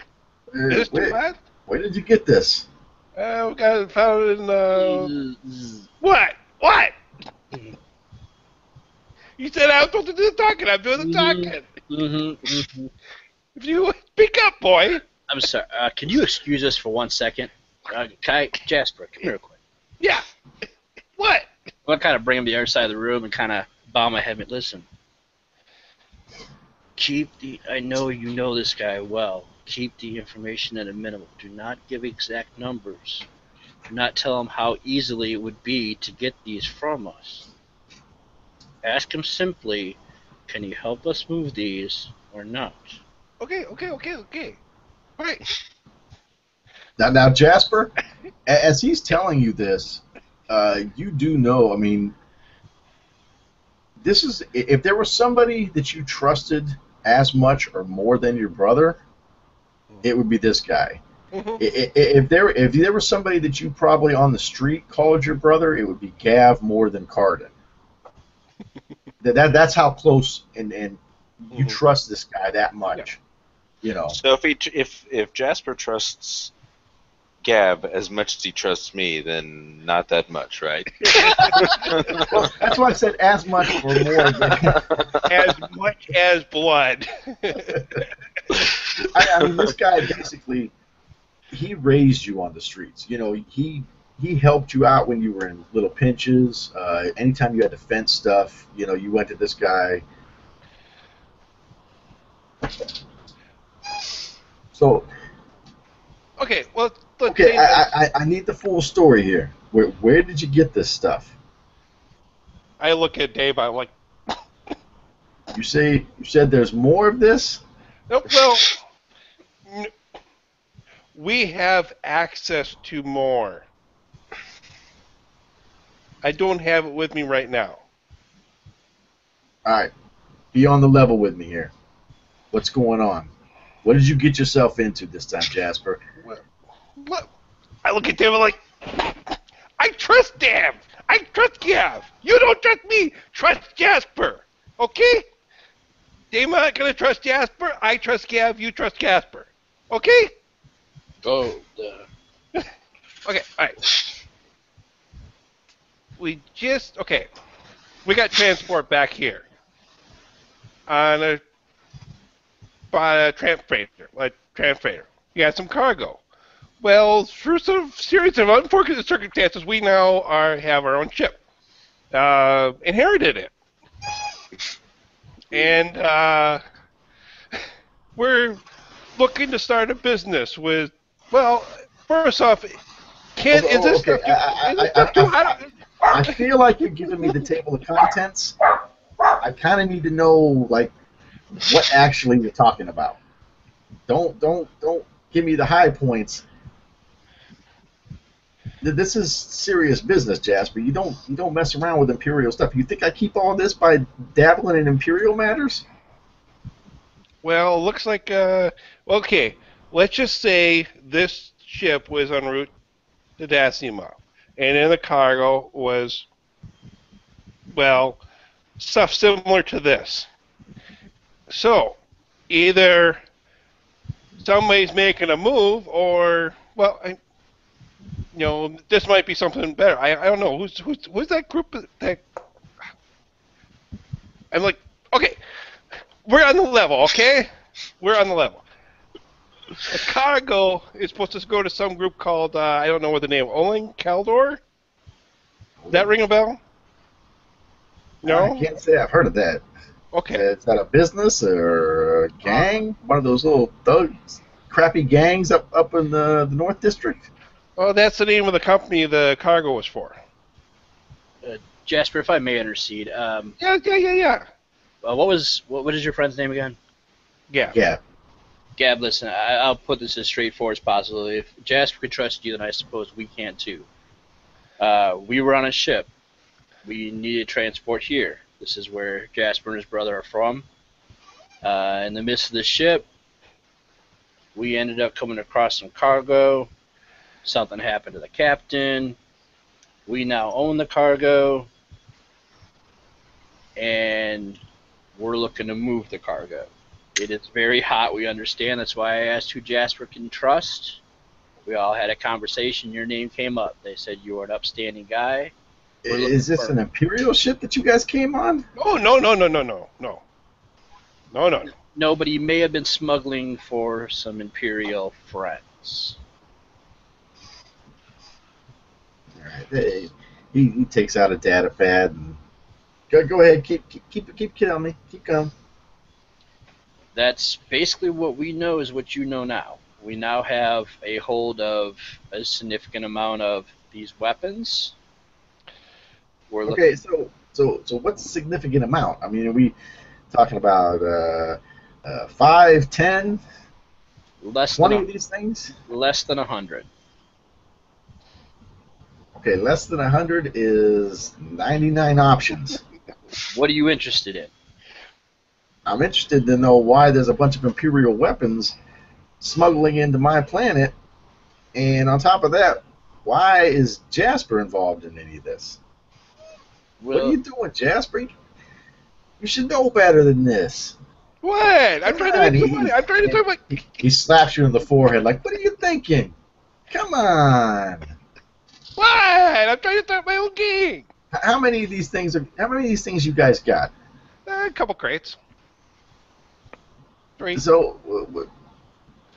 Speaker 3: It's too hot.
Speaker 1: Where did you get this?
Speaker 3: We got it found in What? You said I was supposed to do the talking. I'm doing the talking. If you speak up, boy.
Speaker 2: I'm sorry. Can you excuse us for 1 second? Jasper, come here real quick.
Speaker 3: Yeah. What?
Speaker 2: I'm going to kind of bring him to the other side of the room and kind of bow my head and listen. I know you know this guy well. Keep the information at a minimum. Do not give exact numbers. Do not tell him how easily it would be to get these from us. Ask him simply, can you help us move these or not?
Speaker 3: Okay. All right.
Speaker 1: Now, Jasper, as he's telling you this, you do know, I mean, this is, if there was somebody that you trusted as much or more than your brother, it would be this guy.
Speaker 3: Mm-hmm.
Speaker 1: If there was somebody that you probably on the street called your brother, it would be Gav more than Carden. That's how close and you trust this guy that much, you know.
Speaker 4: So if Jasper trusts Gab as much as he trusts me, then not that much, right?
Speaker 1: Well, that's why I said as much or more than
Speaker 3: as much as blood.
Speaker 1: I mean, this guy basically, he raised you on the streets. You know, he helped you out when you were in little pinches. Anytime you had to fence stuff, you know, you went to this guy. So,
Speaker 3: Okay, well, let's
Speaker 1: okay,
Speaker 3: say
Speaker 1: I need the full story here. Where did you get this stuff?
Speaker 3: I look at Dave, I'm like,
Speaker 1: You said there's more of this?
Speaker 3: oh, well, we have access to more. I don't have it with me right now.
Speaker 1: All right, be on the level with me here. What's going on? What did you get yourself into this time, Jasper?
Speaker 3: What? I look at Dave, I'm like, I trust Dave. I trust Gav. You don't trust me. Trust Jasper. Okay? Dave, I'm not going to trust Jasper. I trust Gav. You trust Jasper. Okay?
Speaker 2: Oh,
Speaker 3: Okay, all right. We got transport back here on a tramp freighter. You got some cargo. Well, through some series of unfortunate circumstances, we now have our own ship. Inherited it. And we're looking to start a business with, well, first off, is this
Speaker 1: okay.
Speaker 3: stuff
Speaker 1: I feel like you're giving me the table of contents. I kind of need to know, like, what actually you're talking about. Don't give me the high points. This is serious business, Jasper. You don't mess around with Imperial stuff. You think I keep all this by dabbling in Imperial matters?
Speaker 3: Well, it looks like, okay, let's just say this ship was en route to Dassima, and in the cargo was, well, stuff similar to this. So, either somebody's making a move, or, well, this might be something better. I don't know. Who's that group that... I'm like, okay, we're on the level, okay? We're on the level. The cargo is supposed to go to some group called, I don't know what the name, Oling Kaldor? Does that ring a bell? No?
Speaker 1: I can't say I've heard of that.
Speaker 3: Okay.
Speaker 1: Is that a business or a gang? One of those little crappy gangs up in the North District?
Speaker 3: Well, that's the name of the company the cargo was for.
Speaker 2: Jasper, if I may intercede.
Speaker 3: Yeah.
Speaker 2: What is your friend's name again?
Speaker 3: Yeah.
Speaker 2: Gab, listen, I'll put this as straightforward as possible. If Jasper could trust you, then I suppose we can too. We were on a ship. We needed transport here. This is where Jasper and his brother are from. In the midst of the ship, we ended up coming across some cargo. Something happened to the captain. We now own the cargo. And we're looking to move the cargo. It is very hot, we understand. That's why I asked who Jasper can trust. We all had a conversation. Your name came up. They said you were an upstanding guy. We're looking
Speaker 1: Is this
Speaker 2: for
Speaker 1: an Imperial ship that you guys came on?
Speaker 3: Oh, no, no, no, no, no, no. No, no, no.
Speaker 2: nobody may have been smuggling for some Imperial friends.
Speaker 1: All right. He takes out a data pad and go ahead. Keep killing me. Keep going.
Speaker 2: That's basically what we know is what you know now. We now have a hold of a significant amount of these weapons. We're
Speaker 1: Okay,
Speaker 2: looking
Speaker 1: so what's a significant amount? I mean, are we talking about 5, 10,
Speaker 2: less
Speaker 1: 20
Speaker 2: than
Speaker 1: of these things?
Speaker 2: less than 100.
Speaker 1: Okay, less than 100 is 99 options.
Speaker 2: What are you interested in?
Speaker 1: I'm interested to know why there's a bunch of Imperial weapons smuggling into my planet, and on top of that, why is Jasper involved in any of this? What are
Speaker 2: Well,
Speaker 1: you doing, Jasper? You should know better than this.
Speaker 3: What? I'm
Speaker 1: Come
Speaker 3: trying to
Speaker 1: on,
Speaker 3: make some money. I'm trying to talk about.
Speaker 1: he slaps you in the forehead like, what are you thinking? Come on.
Speaker 3: What? I'm trying to start my own gang.
Speaker 1: How many of these things you guys got?
Speaker 3: A couple crates. 3.
Speaker 1: So,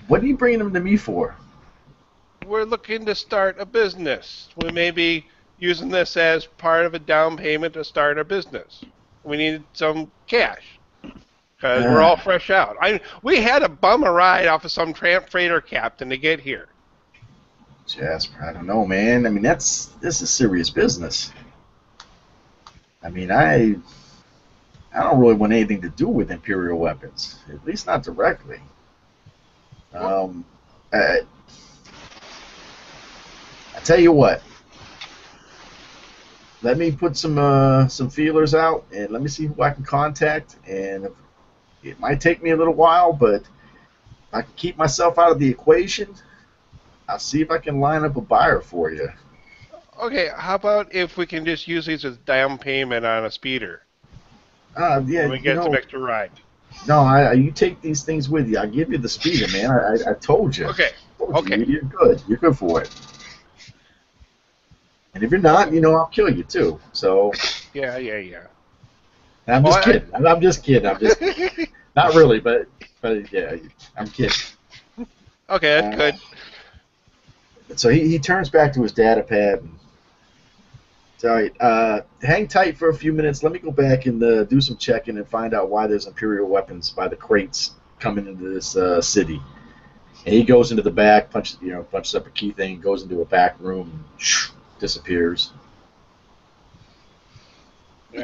Speaker 1: what are you bringing them to me for?
Speaker 3: We're looking to start a business. We may be using this as part of a down payment to start a business. We need some cash because we're all fresh out. We had to bum a ride off of some tramp freighter captain to get here.
Speaker 1: Jasper, I don't know, man. I mean, this is serious business. I mean, I don't really want anything to do with Imperial weapons, at least not directly. I tell you what. Let me put some feelers out, and let me see who I can contact. And it might take me a little while, but if I can keep myself out of the equation, I'll see if I can line up a buyer for you.
Speaker 3: Okay, how about if we can just use these as down payment on a speeder?
Speaker 1: Yeah,
Speaker 3: And we get some extra ride.
Speaker 1: No, you take these things with you. I'll give you the speeder, man. I told you.
Speaker 3: Okay.
Speaker 1: You're good. You're good for it. And if you're not, I'll kill you too. So.
Speaker 3: Yeah.
Speaker 1: I'm just kidding. I'm just kidding. Not really, but yeah, I'm kidding.
Speaker 3: Okay, that's good.
Speaker 1: So he turns back to his data pad. And, sorry, hang tight for a few minutes. Let me go back and do some checking and find out why there's Imperial weapons by the crates coming into this city. And he goes into the back, punches up a key thing, goes into a back room, and disappears.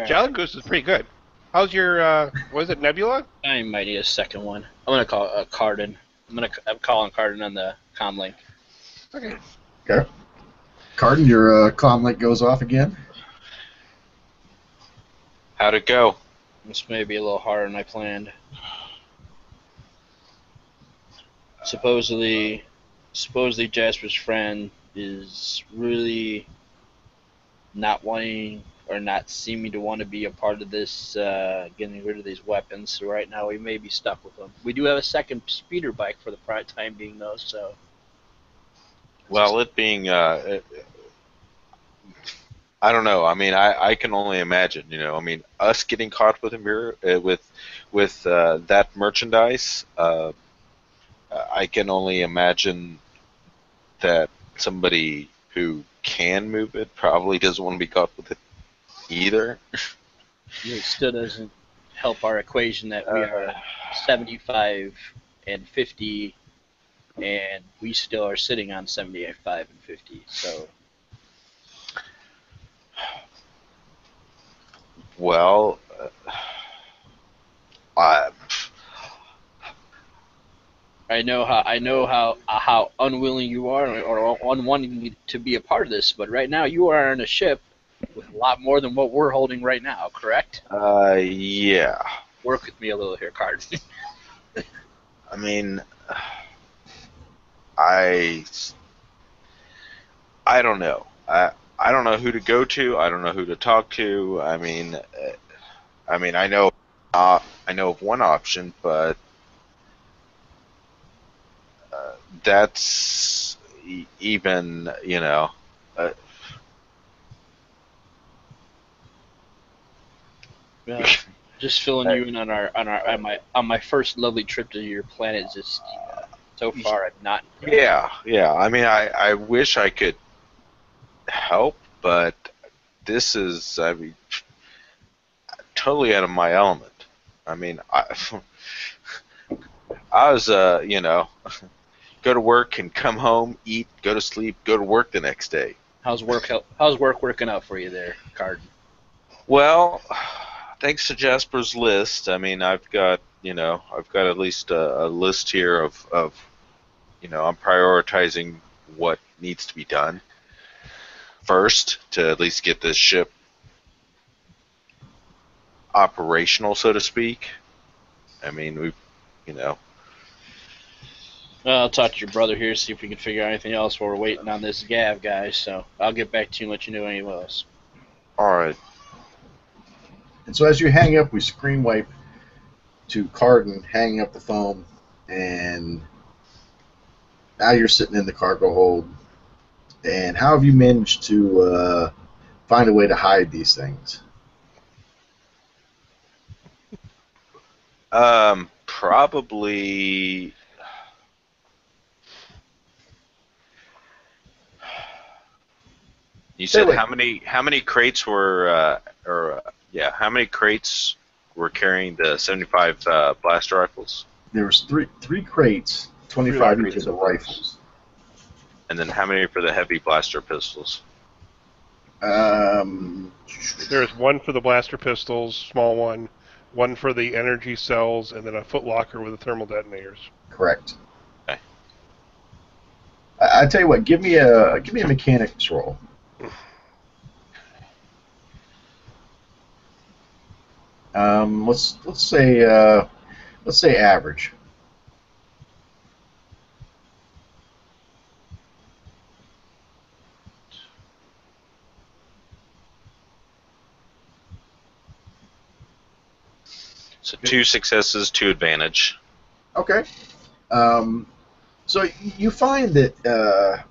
Speaker 3: Jolly Goose is pretty good. How's your, was it Nebula?
Speaker 2: I might need a second one. I'm gonna call Cardin. I'm calling Cardin on the comm link.
Speaker 3: Okay.
Speaker 1: Cardin, your comm link goes off again.
Speaker 4: How'd it go?
Speaker 2: This may be a little harder than I planned. Supposedly Jasper's friend is really not wanting or not seeming to want to be a part of this, getting rid of these weapons. So right now we may be stuck with them. We do have a second speeder bike for the time being, though. So.
Speaker 4: Well, it being, I don't know. I mean, I can only imagine. I mean, us getting caught with that merchandise. I can only imagine that somebody who can move it probably doesn't want to be caught with it either.
Speaker 2: It still doesn't help our equation that we are 75 and 50, and we still are sitting on 75 and 50. So.
Speaker 4: Well,
Speaker 2: I know how unwilling you are or unwanting to be a part of this, but right now you are on a ship with a lot more than what we're holding right now, correct?
Speaker 4: Yeah.
Speaker 2: Work with me a little here, Card.
Speaker 4: I mean, I don't know. I don't know who to go to. I don't know who to talk to. I mean, I know of one option, but that's even,
Speaker 2: Yeah. Just filling you in on my first lovely trip to your planet, Zestina. So far, I'm not impressed.
Speaker 4: Yeah. I mean, I wish I could help, but this is, I mean, totally out of my element. I mean, I was, go to work and come home, eat, go to sleep, go to work the next day.
Speaker 2: How's work working out for you there, Card?
Speaker 4: Well, thanks to Jasper's list, I mean, I've got at least a list here of I'm prioritizing what needs to be done first to at least get this ship operational, so to speak. I mean,
Speaker 2: I'll talk to your brother here, see if we can figure out anything else while we're waiting on this Gav guy. So I'll get back to you and let you know anything else.
Speaker 4: all right.
Speaker 1: And so as you hang up, we screen wipe to Carden hanging up the phone, and now you're sitting in the cargo hold. And how have you managed to find a way to hide these things?
Speaker 4: Probably. You said how many crates were how many crates were carrying the 75 blaster rifles?
Speaker 1: There was three crates, 25 each of the rifles.
Speaker 4: And then how many for the heavy blaster pistols?
Speaker 3: There's one for the blaster pistols, small one for the energy cells, and then a footlocker with the thermal detonators.
Speaker 1: Correct.
Speaker 4: Okay.
Speaker 1: I tell you what, give me a mechanics roll. Let's say average.
Speaker 4: So 2 successes, 2 advantage.
Speaker 1: Okay. So you find that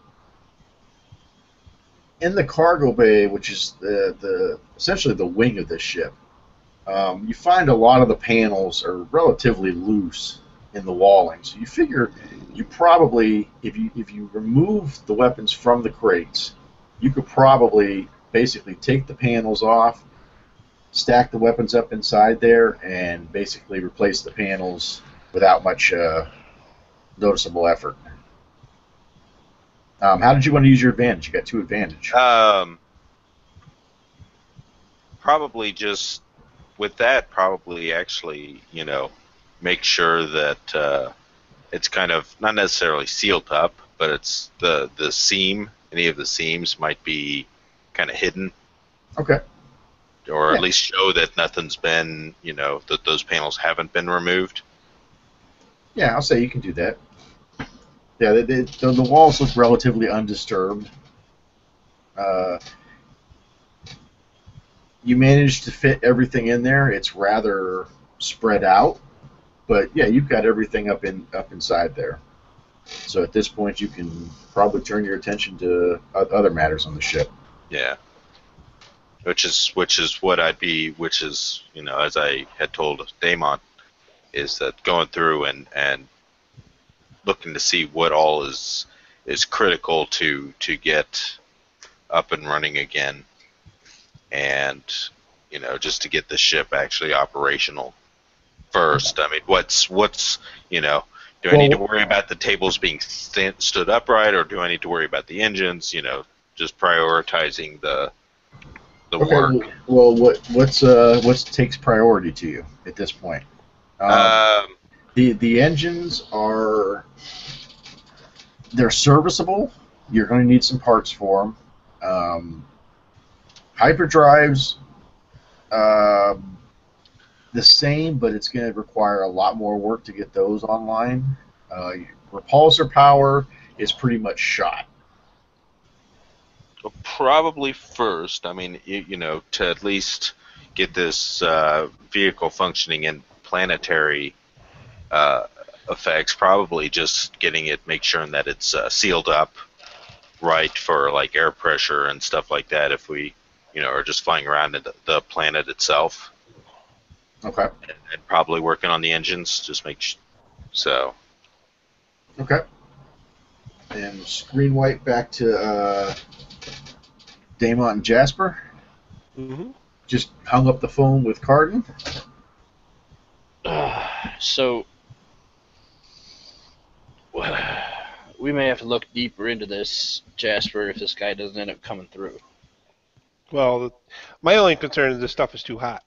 Speaker 1: in the cargo bay, which is the essentially the wing of this ship, you find a lot of the panels are relatively loose in the walling. So you figure you probably, if you remove the weapons from the crates, you could probably basically take the panels off, stack the weapons up inside there, and basically replace the panels without much noticeable effort. How did you want to use your advantage? You got 2 advantage.
Speaker 4: Probably just with that. Probably actually, make sure that it's kind of not necessarily sealed up, but it's the seam. Any of the seams might be kind of hidden.
Speaker 1: Okay.
Speaker 4: Or at least show that nothing's been, that those panels haven't been removed.
Speaker 1: Yeah, I'll say you can do that. Yeah, the walls look relatively undisturbed. You managed to fit everything in there. It's rather spread out, but yeah, you've got everything up inside there. So at this point, you can probably turn your attention to other matters on the ship.
Speaker 4: Yeah. Which is what I'd be, as I had told Damon, is that going through and looking to see what all is critical to get up and running again, and just to get the ship actually operational first. I mean, what's do I need to worry about the tables being stood upright, or do I need to worry about the engines? Just prioritizing the work.
Speaker 1: Well, what takes priority to you at this point? The engines they're serviceable. You're going to need some parts for them. Hyperdrives, the same, but it's going to require a lot more work to get those online. Repulsor power is pretty much shot.
Speaker 4: Well, probably first. I mean, to at least get this vehicle functioning in planetary effects, probably just getting it, make sure that it's sealed up right for like air pressure and stuff like that. If we, are just flying around the planet itself.
Speaker 1: Okay.
Speaker 4: And probably working on the engines. Just so.
Speaker 1: Okay. And screen wipe back to Daemont and Jasper.
Speaker 3: Mm-hmm.
Speaker 1: Just hung up the phone with Carden.
Speaker 2: So we may have to look deeper into this, Jasper, if this guy doesn't end up coming through.
Speaker 3: Well, my only concern is this stuff is too hot.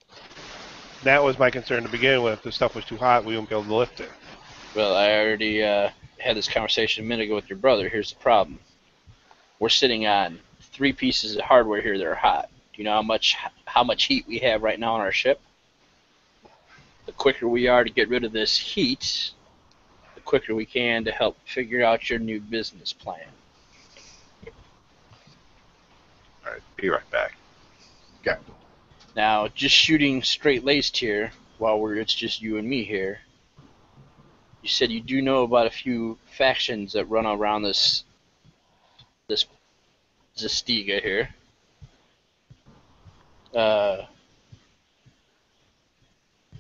Speaker 3: That was my concern to begin with. If the stuff was too hot, we wouldn't be able to lift it.
Speaker 2: Well, I already had this conversation a minute ago with your brother. Here's the problem. We're sitting on 3 pieces of hardware here that are hot. Do you know how much heat we have right now on our ship? The quicker we are to get rid of this heat, the quicker we can to help figure out your new business plan.
Speaker 4: All right, be right back.
Speaker 1: Okay.
Speaker 2: Now, just shooting straight-laced here, while it's just you and me here, you said you do know about a few factions that run around this Zastiga here.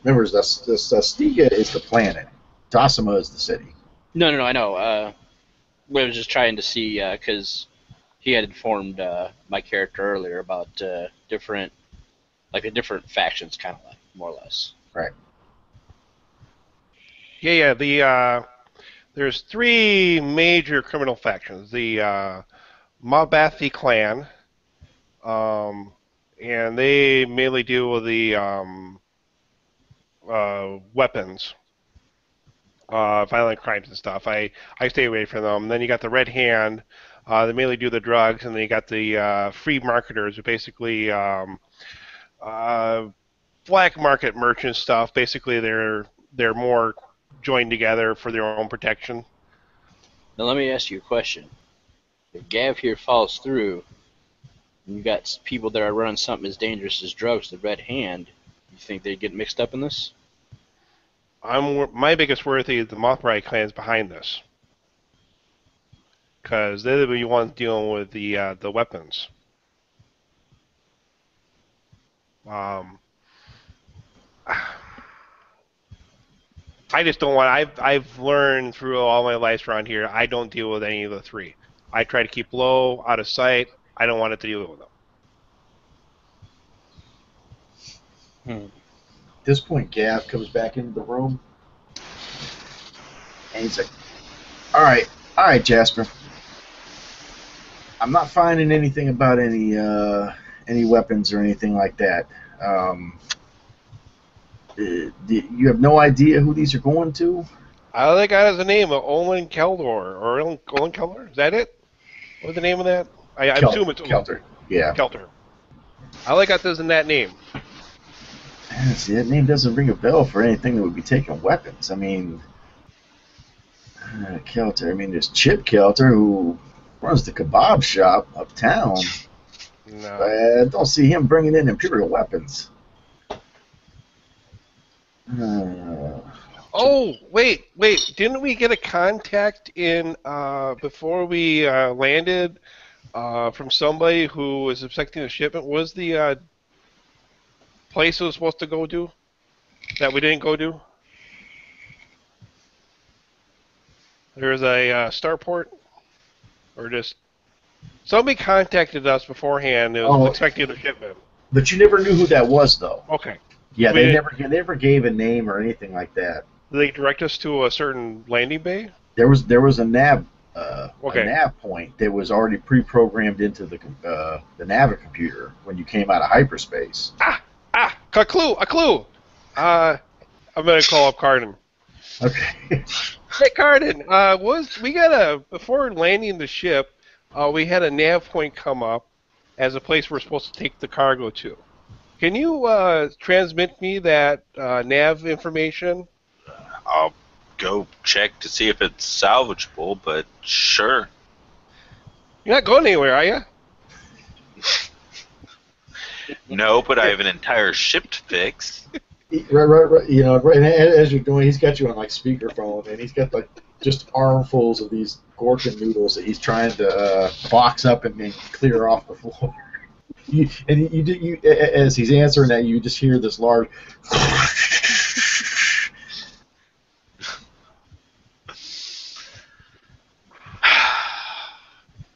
Speaker 1: Remember, the Stiga is the planet. Tasima is the city.
Speaker 2: No, I know. I was just trying to see, because he had informed my character earlier about the different factions, kind of like, more or less.
Speaker 1: Right.
Speaker 3: Yeah. There's 3 major criminal factions. The Mabathi clan, and they mainly deal with the weapons, violent crimes and stuff. I stay away from them. Then you got the Red Hand. They mainly do the drugs, and then you got the free marketers, who basically black market merchant stuff. Basically, they're more joined together for their own protection.
Speaker 2: Now let me ask you a question. If Gav here falls through, and you got people that are running something as dangerous as drugs, the Red Hand, you think they'd get mixed up in this?
Speaker 3: My biggest worry is the Mothbright clan's behind this, because they're the ones dealing with the weapons. I just don't want. I've learned through all my life around here. I don't deal with any of the 3. I try to keep low, out of sight. I don't want to deal with them.
Speaker 1: At this point, Gav comes back into the room, and he's like, all right, Jasper. I'm not finding anything about any weapons or anything like that. You have no idea who these are going to?
Speaker 3: All I got is the name of Olin Keldor, or Olin Keldor. Is that it? What's the name of that? I assume it's
Speaker 1: Kelter. Yeah.
Speaker 3: Kelter. All I got is in that name.
Speaker 1: See, that name doesn't ring a bell for anything that would be taking weapons. I mean, Kelter. I mean, there's Chip Kelter, who runs the kebab shop uptown.
Speaker 3: No.
Speaker 1: But I don't see him bringing in Imperial weapons.
Speaker 3: Oh, wait. Didn't we get a contact in before we landed from somebody who was expecting a shipment? Was the place we were supposed to go to that we didn't go to? There's a starport, or just somebody contacted us beforehand. It was expecting a shipment.
Speaker 1: But you never knew who that was, though.
Speaker 3: Okay.
Speaker 1: Yeah, they never gave a name or anything like that.
Speaker 3: Did they direct us to a certain landing bay?
Speaker 1: There was a nav a nav point that was already pre-programmed into the Navi computer when you came out of hyperspace.
Speaker 3: A clue. I'm gonna call up Carden.
Speaker 1: Okay.
Speaker 3: Hey, Carden, before landing the ship, we had a nav point come up as a place we're supposed to take the cargo to. Can you transmit me that nav information?
Speaker 4: I'll go check to see if it's salvageable, but sure.
Speaker 3: You're not going anywhere, are you?
Speaker 4: No, but I have an entire ship to fix.
Speaker 1: Right. You know, right as you're doing, he's got you on like speakerphone, and he's got like just armfuls of these Gorkin noodles that he's trying to box up and then clear off the floor. As he's answering that, you just hear this large.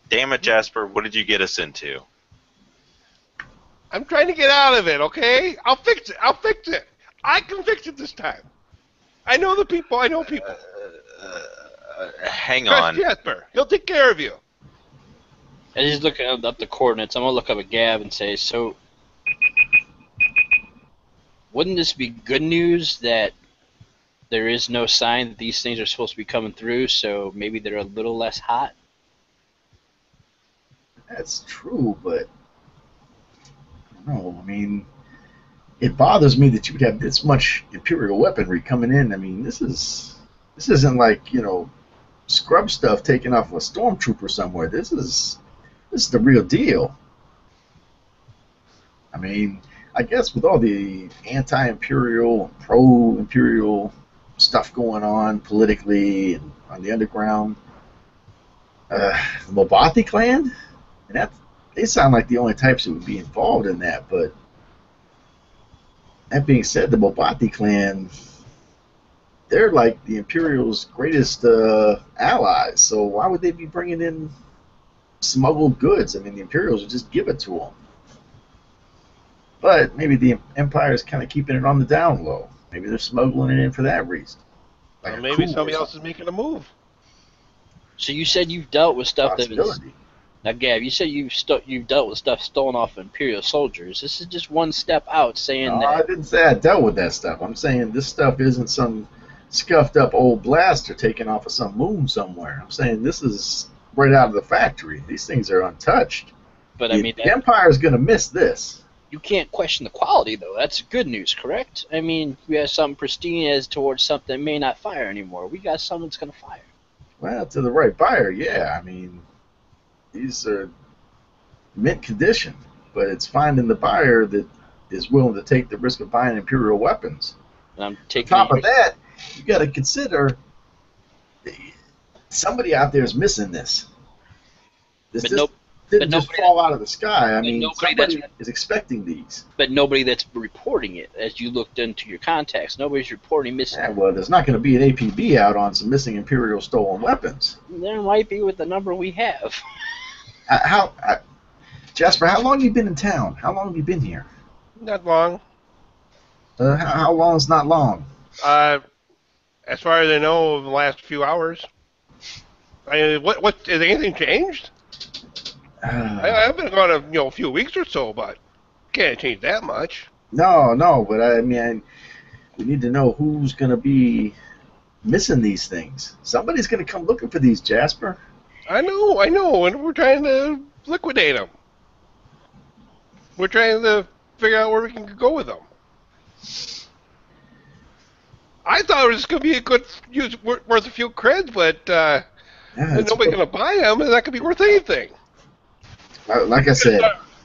Speaker 4: Damn it, Jasper! What did you get us into?
Speaker 3: I'm trying to get out of it, okay? I'll fix it. I'll fix it. I can fix it this time. I know the people. I know people.
Speaker 4: Hang
Speaker 3: Trust
Speaker 4: on.
Speaker 3: Jasper. He'll take care of you.
Speaker 2: As he's looking up the coordinates, I'm gonna look up at Gab and say, so wouldn't this be good news that there is no sign that these things are supposed to be coming through, so maybe they're a little less hot?
Speaker 1: That's true, but no, I mean, it bothers me that you would have this much Imperial weaponry coming in. I mean, this isn't like, scrub stuff taken off a stormtrooper somewhere. This is the real deal. I mean, I guess with all the anti-imperial and pro-imperial stuff going on politically and on the underground, the Mobathi clan, and they sound like the only types that would be involved in that. But that being said, the Mobathi clan, they're like the Imperial's greatest allies. So why would they be bringing in smuggled goods? I mean, the Imperials would just give it to them. But maybe the Empire's kind of keeping it on the down low. Maybe they're smuggling it in for that reason.
Speaker 3: Like maybe somebody else is making a move.
Speaker 2: So you said you've dealt with stuff that was...
Speaker 1: Possibility.
Speaker 2: Now, Gab, you said you've dealt with stuff stolen off Imperial soldiers. This is just one step out saying
Speaker 1: No,
Speaker 2: that...
Speaker 1: I didn't say I dealt with that stuff. I'm saying this stuff isn't some scuffed up old blaster taken off of some moon somewhere. I'm saying this is right out of the factory. These things are untouched.
Speaker 2: But I mean,
Speaker 1: the Empire's going to miss this.
Speaker 2: You can't question the quality, though. That's good news, correct? I mean, we have something pristine as towards something that may not fire anymore. We got something that's going to fire.
Speaker 1: Well, to the right buyer, yeah. I mean, these are mint condition, but it's finding the buyer that is willing to take the risk of buying Imperial weapons.
Speaker 2: And I'm taking
Speaker 1: On top of that, you got to consider somebody out there is missing this. This didn't just fall out of the sky. I mean, somebody is expecting these.
Speaker 2: But nobody that's reporting it, as you looked into your contacts, nobody's reporting missing.
Speaker 1: Yeah, well, there's not going to be an APB out on some missing Imperial stolen weapons.
Speaker 2: There might be with the number we have.
Speaker 1: Jasper, how long have you been in town? How long have you been here?
Speaker 3: Not long.
Speaker 1: How long is not long?
Speaker 3: As far as I know, the last few hours. I mean, what has anything changed? I've been gone a few weeks or so, but can't change that much.
Speaker 1: No, but I mean, we need to know who's going to be missing these things. Somebody's going to come looking for these, Jasper.
Speaker 3: I know, and we're trying to liquidate them. We're trying to figure out where we can go with them. I thought it was going to be a good use, worth a few creds, but if nobody's going to buy them, and that could be worth anything.
Speaker 1: Like I said,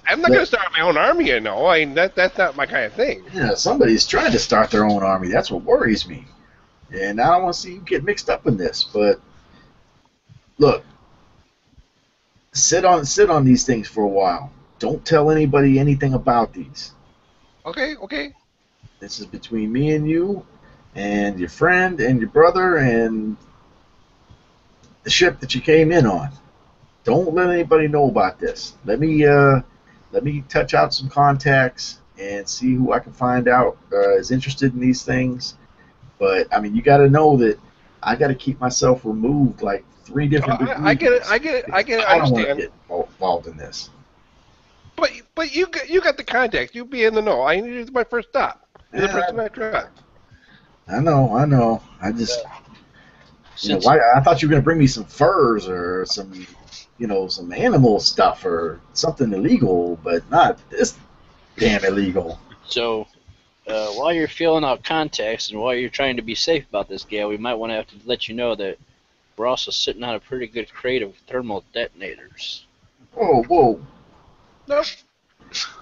Speaker 3: I'm not going to start my own army, you know. I mean, that's not my kind of thing.
Speaker 1: Yeah, somebody's trying to start their own army. That's what worries me. And I don't want to see you get mixed up in this. But look, sit on these things for a while. Don't tell anybody anything about these.
Speaker 3: Okay.
Speaker 1: This is between me and you, and your friend, and your brother, and the ship that you came in on. Don't let anybody know about this. Let me touch out some contacts and see who I can find out is interested in these things. But I mean, you got to know that I got to keep myself removed like 3 different degrees.
Speaker 3: I get it. I
Speaker 1: don't want to get involved in this.
Speaker 3: But you got the contacts. You be in the know. It's my first stop. You're the person I trust.
Speaker 1: I know. I just, I thought you were gonna bring me some furs or some animal stuff or something illegal, but not this damn illegal.
Speaker 2: So, while you're filling out contacts and while you're trying to be safe about this, Gail, we might want to have to let you know that we're also sitting on a pretty good crate of thermal detonators.
Speaker 1: Whoa.
Speaker 3: No.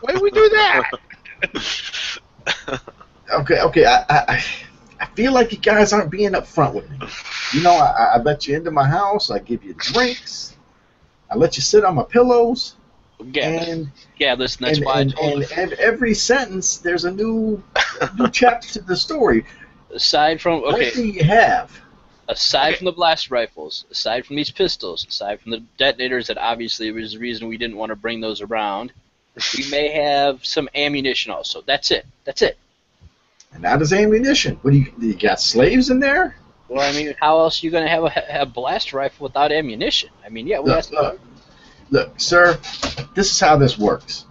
Speaker 3: Why do we do that?
Speaker 1: Okay. I feel like you guys aren't being upfront with me. I let you into my house. I give you drinks. I let you sit on my pillows. And
Speaker 2: listen, that's why I told him.
Speaker 1: and every sentence there's a new chapter to the story.
Speaker 2: Aside from
Speaker 1: What do you have?
Speaker 2: Aside from the blast rifles, aside from these pistols, aside from the detonators that obviously was the reason we didn't want to bring those around, we may have some ammunition also. That's it.
Speaker 1: And that is ammunition. What do you got slaves in there?
Speaker 2: Well, I mean, how else are you going to have a blast rifle without ammunition? I mean, yeah, we have to.
Speaker 1: Look, sir, this is how this works.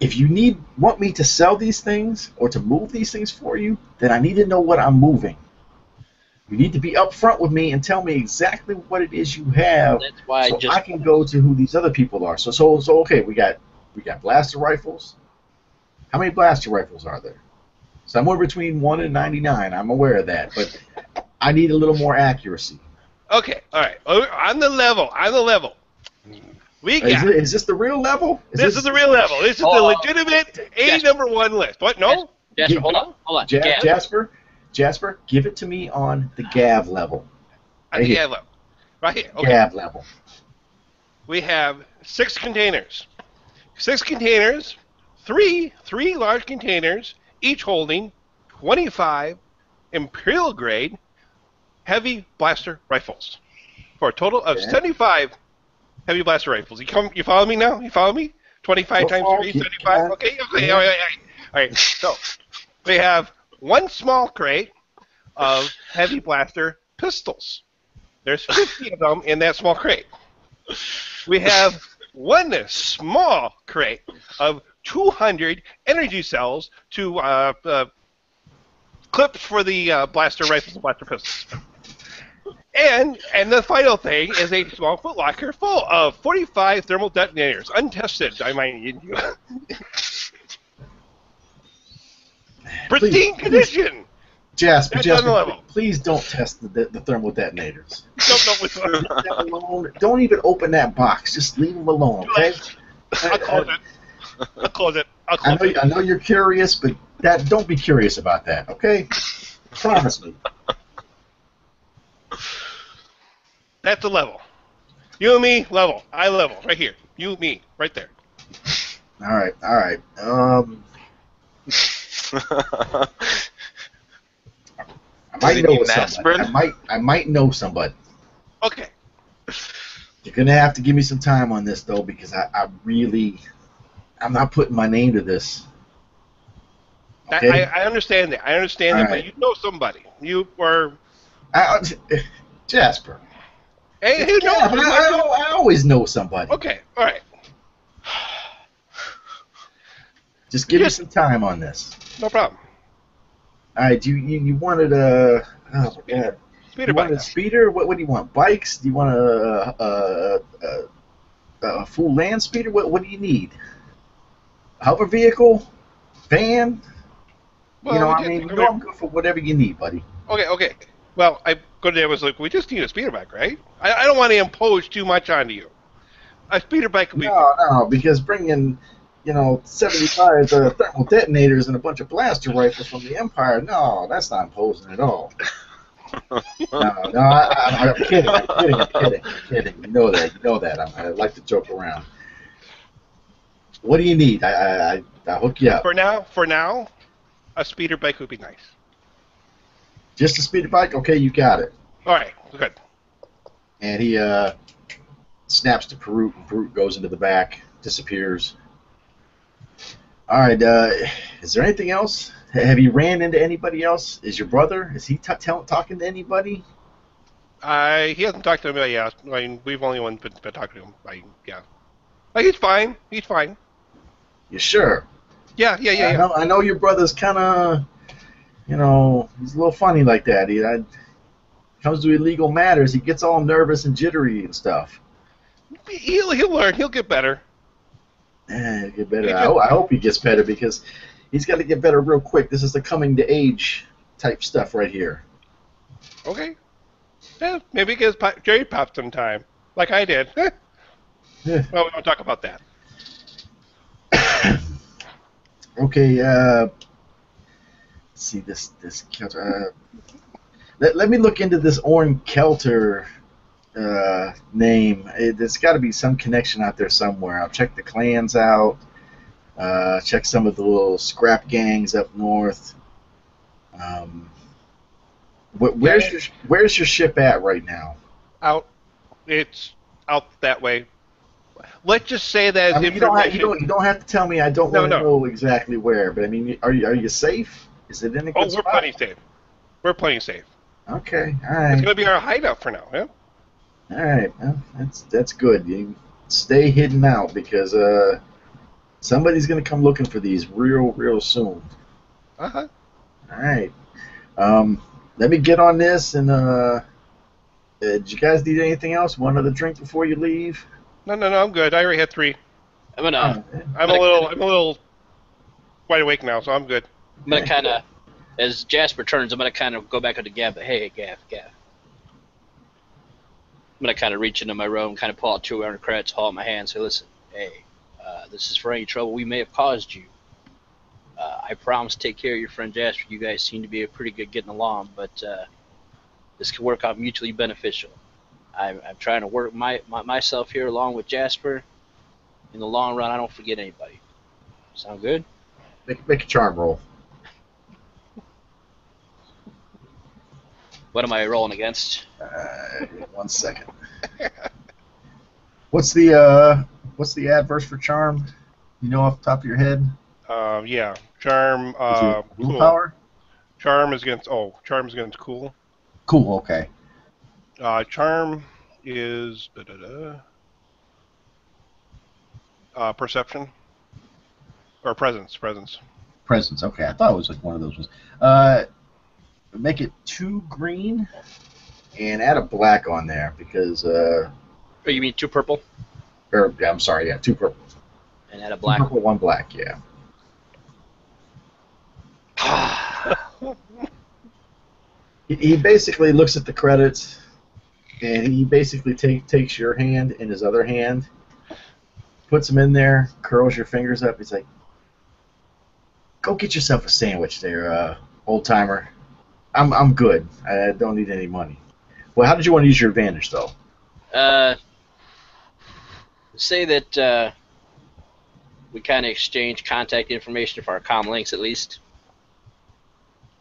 Speaker 1: If you want me to sell these things or to move these things for you, then I need to know what I'm moving. You need to be upfront with me and tell me exactly what it is you have,
Speaker 2: That's why
Speaker 1: so I can go to who these other people are. So okay, we got blaster rifles. How many blaster rifles are there? Somewhere between 1 and 99. I'm aware of that, but I need a little more accuracy.
Speaker 3: Okay, all right. On the level. We got.
Speaker 1: Is this the real level?
Speaker 3: This is the real level. This is the legitimate #1 list. What? No?
Speaker 2: Jasper, hold on.
Speaker 1: Jasper, give it to me on the Gav level.
Speaker 3: On the Gav level. Right here. Okay.
Speaker 1: Gav level.
Speaker 3: We have 6 containers. 6 containers, three large containers, each holding 25 Imperial grade heavy blaster rifles for a total of 75 heavy blaster rifles. You follow me now? You follow me? 25 times 3, 75? Okay, all right. So we have 1 small crate of heavy blaster pistols. There's 50 of them in that small crate. We have 1 small crate of 200 energy cells to clips for the blaster rifles and blaster pistols. And the final thing is a small footlocker full of 45 thermal detonators, untested, I might. Pristine condition!
Speaker 1: Jasper, please don't test the thermal detonators. Leave them alone. Don't even open that box. Just leave them alone, okay?
Speaker 3: I'll close it.
Speaker 1: I know you're curious, but don't be curious about that, okay? Promise me.
Speaker 3: That's a level. You and me, level. I level. Right here. You, me. Right there.
Speaker 1: All right. I might know somebody.
Speaker 3: Okay.
Speaker 1: You're gonna have to give me some time on this though, because I'm not putting my name to this. Okay?
Speaker 3: I understand that.
Speaker 1: Right.
Speaker 3: But you know somebody. You were
Speaker 1: Jasper.
Speaker 3: Hey, who knows?
Speaker 1: I always know somebody.
Speaker 3: Okay, all right.
Speaker 1: Just give me some time on this.
Speaker 3: No problem.
Speaker 1: All right, you wanted a
Speaker 3: Speeder
Speaker 1: bike. A speeder? What do you want? Bikes? Do you want a full land speeder? What do you need? A hover vehicle? Van?
Speaker 3: Well,
Speaker 1: I'm good for whatever you need, buddy.
Speaker 3: Okay. Well, I go there was like, we just need a speeder bike, right? I don't want to impose too much onto you. A speeder bike would be...
Speaker 1: No, because bringing, 75 thermal detonators and a bunch of blaster rifles from the Empire, no, that's not imposing at all. No, I'm kidding. You know that. I like to joke around. What do you need? I'll hook you up.
Speaker 3: For now, a speeder bike would be nice.
Speaker 1: Just a speeder bike? Okay, you got it.
Speaker 3: All right, good.
Speaker 1: And he snaps to Perut, and Perut goes into the back, disappears. All right, is there anything else? Have you ran into anybody else? Is your brother? Is he talking to anybody?
Speaker 3: He hasn't talked to anybody yet. I mean, we've only been talking to him. Yeah. He's fine.
Speaker 1: You sure?
Speaker 3: Yeah.
Speaker 1: I know your brother's kind of, he's a little funny like that. He comes to illegal matters, he gets all nervous and jittery and stuff.
Speaker 3: He'll learn. He'll get better.
Speaker 1: Yeah, he'll get better. I hope he gets better, because he's got to get better real quick. This is the coming to age type stuff right here.
Speaker 3: Okay. Yeah, maybe he gets Jerry popped sometime, like I did.
Speaker 1: Yeah.
Speaker 3: Well, we won't talk about that.
Speaker 1: Okay. Let's see this Kelter. Let me look into this Orn Kelter name. There's got to be some connection out there somewhere. I'll check the clans out. Check some of the little scrap gangs up north. Um, where's your ship at right now?
Speaker 3: It's out that way. Let's just say that
Speaker 1: I mean, you don't have to tell me. I don't want to know exactly where, but I mean, are you safe? Is it in a good spot?
Speaker 3: We're plenty safe. We're plenty safe.
Speaker 1: Okay, all right.
Speaker 3: It's going to be our hideout for now, yeah?
Speaker 1: All right, well, that's good. You stay hidden out because somebody's going to come looking for these real soon.
Speaker 3: Uh-huh.
Speaker 1: All right. Let me get on this, and did you guys need anything else? One other drink before you leave?
Speaker 3: No, I'm good. I already had 3.
Speaker 2: I'm a
Speaker 3: little wide awake now, so I'm good.
Speaker 2: I'm gonna kind of, as Jasper turns, I'm gonna kind of go back up to Gav. Hey, Gav. I'm gonna kind of reach into my room, kind of pull out 200 credits, hold out my hand, say, "Listen, hey, this is for any trouble we may have caused you. I promise to take care of your friend Jasper. You guys seem to be pretty good getting along, but this could work out mutually beneficial. I'm trying to work myself here along with Jasper. In the long run, I don't forget anybody. Sound good?"
Speaker 1: Make a charm roll.
Speaker 2: What am I rolling against?
Speaker 1: 1 second. What's the adverse for charm? You know off the top of your head?
Speaker 3: Yeah. Charm.
Speaker 1: Willpower.
Speaker 3: Charm is against cool.
Speaker 1: Cool. Okay.
Speaker 3: Charm is perception or presence.
Speaker 1: Presence. Okay, I thought it was like one of those ones. Make it 2 green and add a black on there because.
Speaker 2: Oh, you mean 2 purple?
Speaker 1: Or yeah, I'm sorry. Yeah, 2 purple.
Speaker 2: And add a black.
Speaker 1: 2 purple, 1 black. Yeah. He basically looks at the credits, and he basically takes your hand in his other hand, puts them in there, curls your fingers up. He's like, "Go get yourself a sandwich there, old timer. I'm good. I don't need any money." Well, how did you want to use your advantage, though?
Speaker 2: Say that we kind of exchange contact information for our comm links, at least.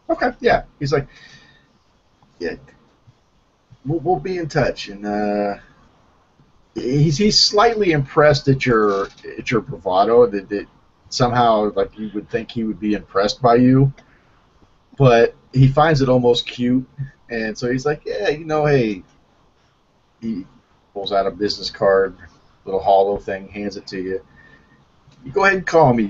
Speaker 1: Okay, yeah. He's like, "Yeah, we'll be in touch," and he's slightly impressed at your bravado. That somehow, like, you would think he would be impressed by you, but he finds it almost cute, and so he's like, "Yeah, hey." He pulls out a business card, little hollow thing, hands it to you. "You go ahead and call me.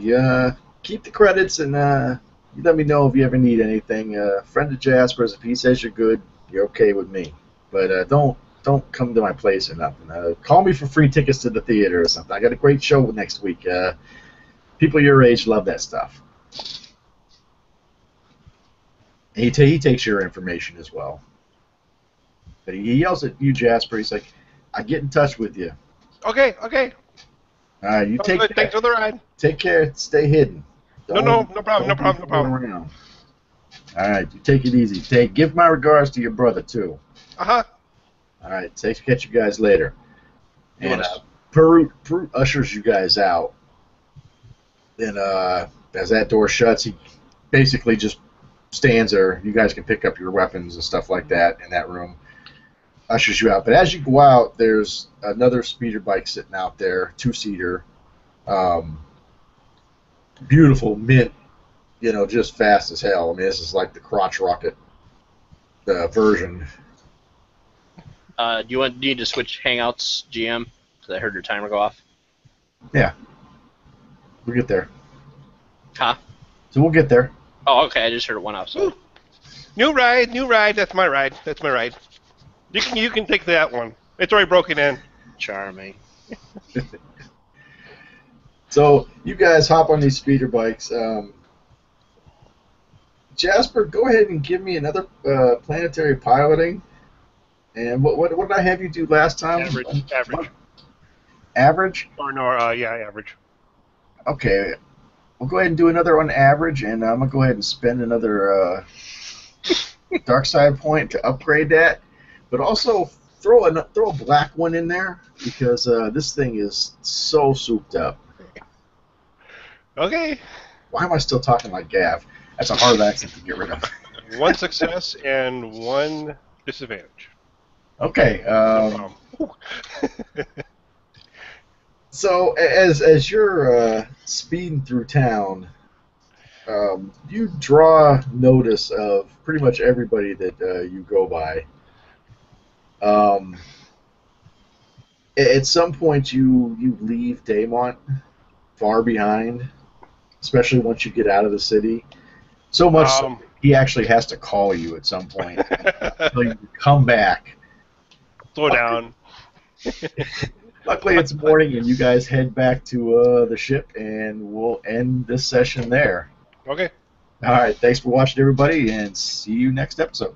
Speaker 1: Keep the credits, and you let me know if you ever need anything. Friend of Jasper's, if he says you're good, you're okay with me. But don't come to my place or nothing. Call me for free tickets to the theater or something. I got a great show next week. People your age love that stuff." And he takes your information as well. But he yells at you, Jasper. He's like, "I get in touch with you."
Speaker 3: Okay.
Speaker 1: All right, you take care.
Speaker 3: Thanks for the ride.
Speaker 1: Take care. Stay hidden.
Speaker 3: No problem.
Speaker 1: Around. All right, you take it easy. Give my regards to your brother too.
Speaker 3: Uh-huh.
Speaker 1: All right, catch you guys later. And Perut ushers you guys out. And as that door shuts, he basically just stands there. You guys can pick up your weapons and stuff like that in that room. Ushers you out. But as you go out, there's another speeder bike sitting out there, 2-seater. Beautiful mint, just fast as hell. I mean, this is like the crotch rocket version.
Speaker 2: Do you need to switch Hangouts, GM? Because I heard your timer go off.
Speaker 1: Yeah. We'll get there.
Speaker 2: Huh?
Speaker 1: So we'll get there.
Speaker 2: Oh, okay. I just heard it went off. So.
Speaker 3: New ride. That's my ride. You can take that one. It's already broken in.
Speaker 2: Charming.
Speaker 1: So you guys hop on these speeder bikes. Jasper, go ahead and give me another planetary piloting. And what did I have you do last time?
Speaker 3: Average.
Speaker 1: Average?
Speaker 3: Or no, yeah, average.
Speaker 1: Okay. We'll go ahead and do another on average, and I'm going to go ahead and spend another dark side point to upgrade that. But also, throw a black one in there because this thing is so souped up.
Speaker 3: Okay.
Speaker 1: Why am I still talking like Gav? That's a hard accent to get rid of.
Speaker 3: One success and one disadvantage.
Speaker 1: Okay.
Speaker 3: No problem.
Speaker 1: So as you're speeding through town, you draw notice of pretty much everybody that you go by. At some point, you leave Daymont far behind, especially once you get out of the city. So much so he actually has to call you at some point until you come back.
Speaker 3: Slow down.
Speaker 1: Luckily, it's morning, and you guys head back to the ship, and we'll end this session there.
Speaker 3: Okay.
Speaker 1: All right, thanks for watching, everybody, and see you next episode.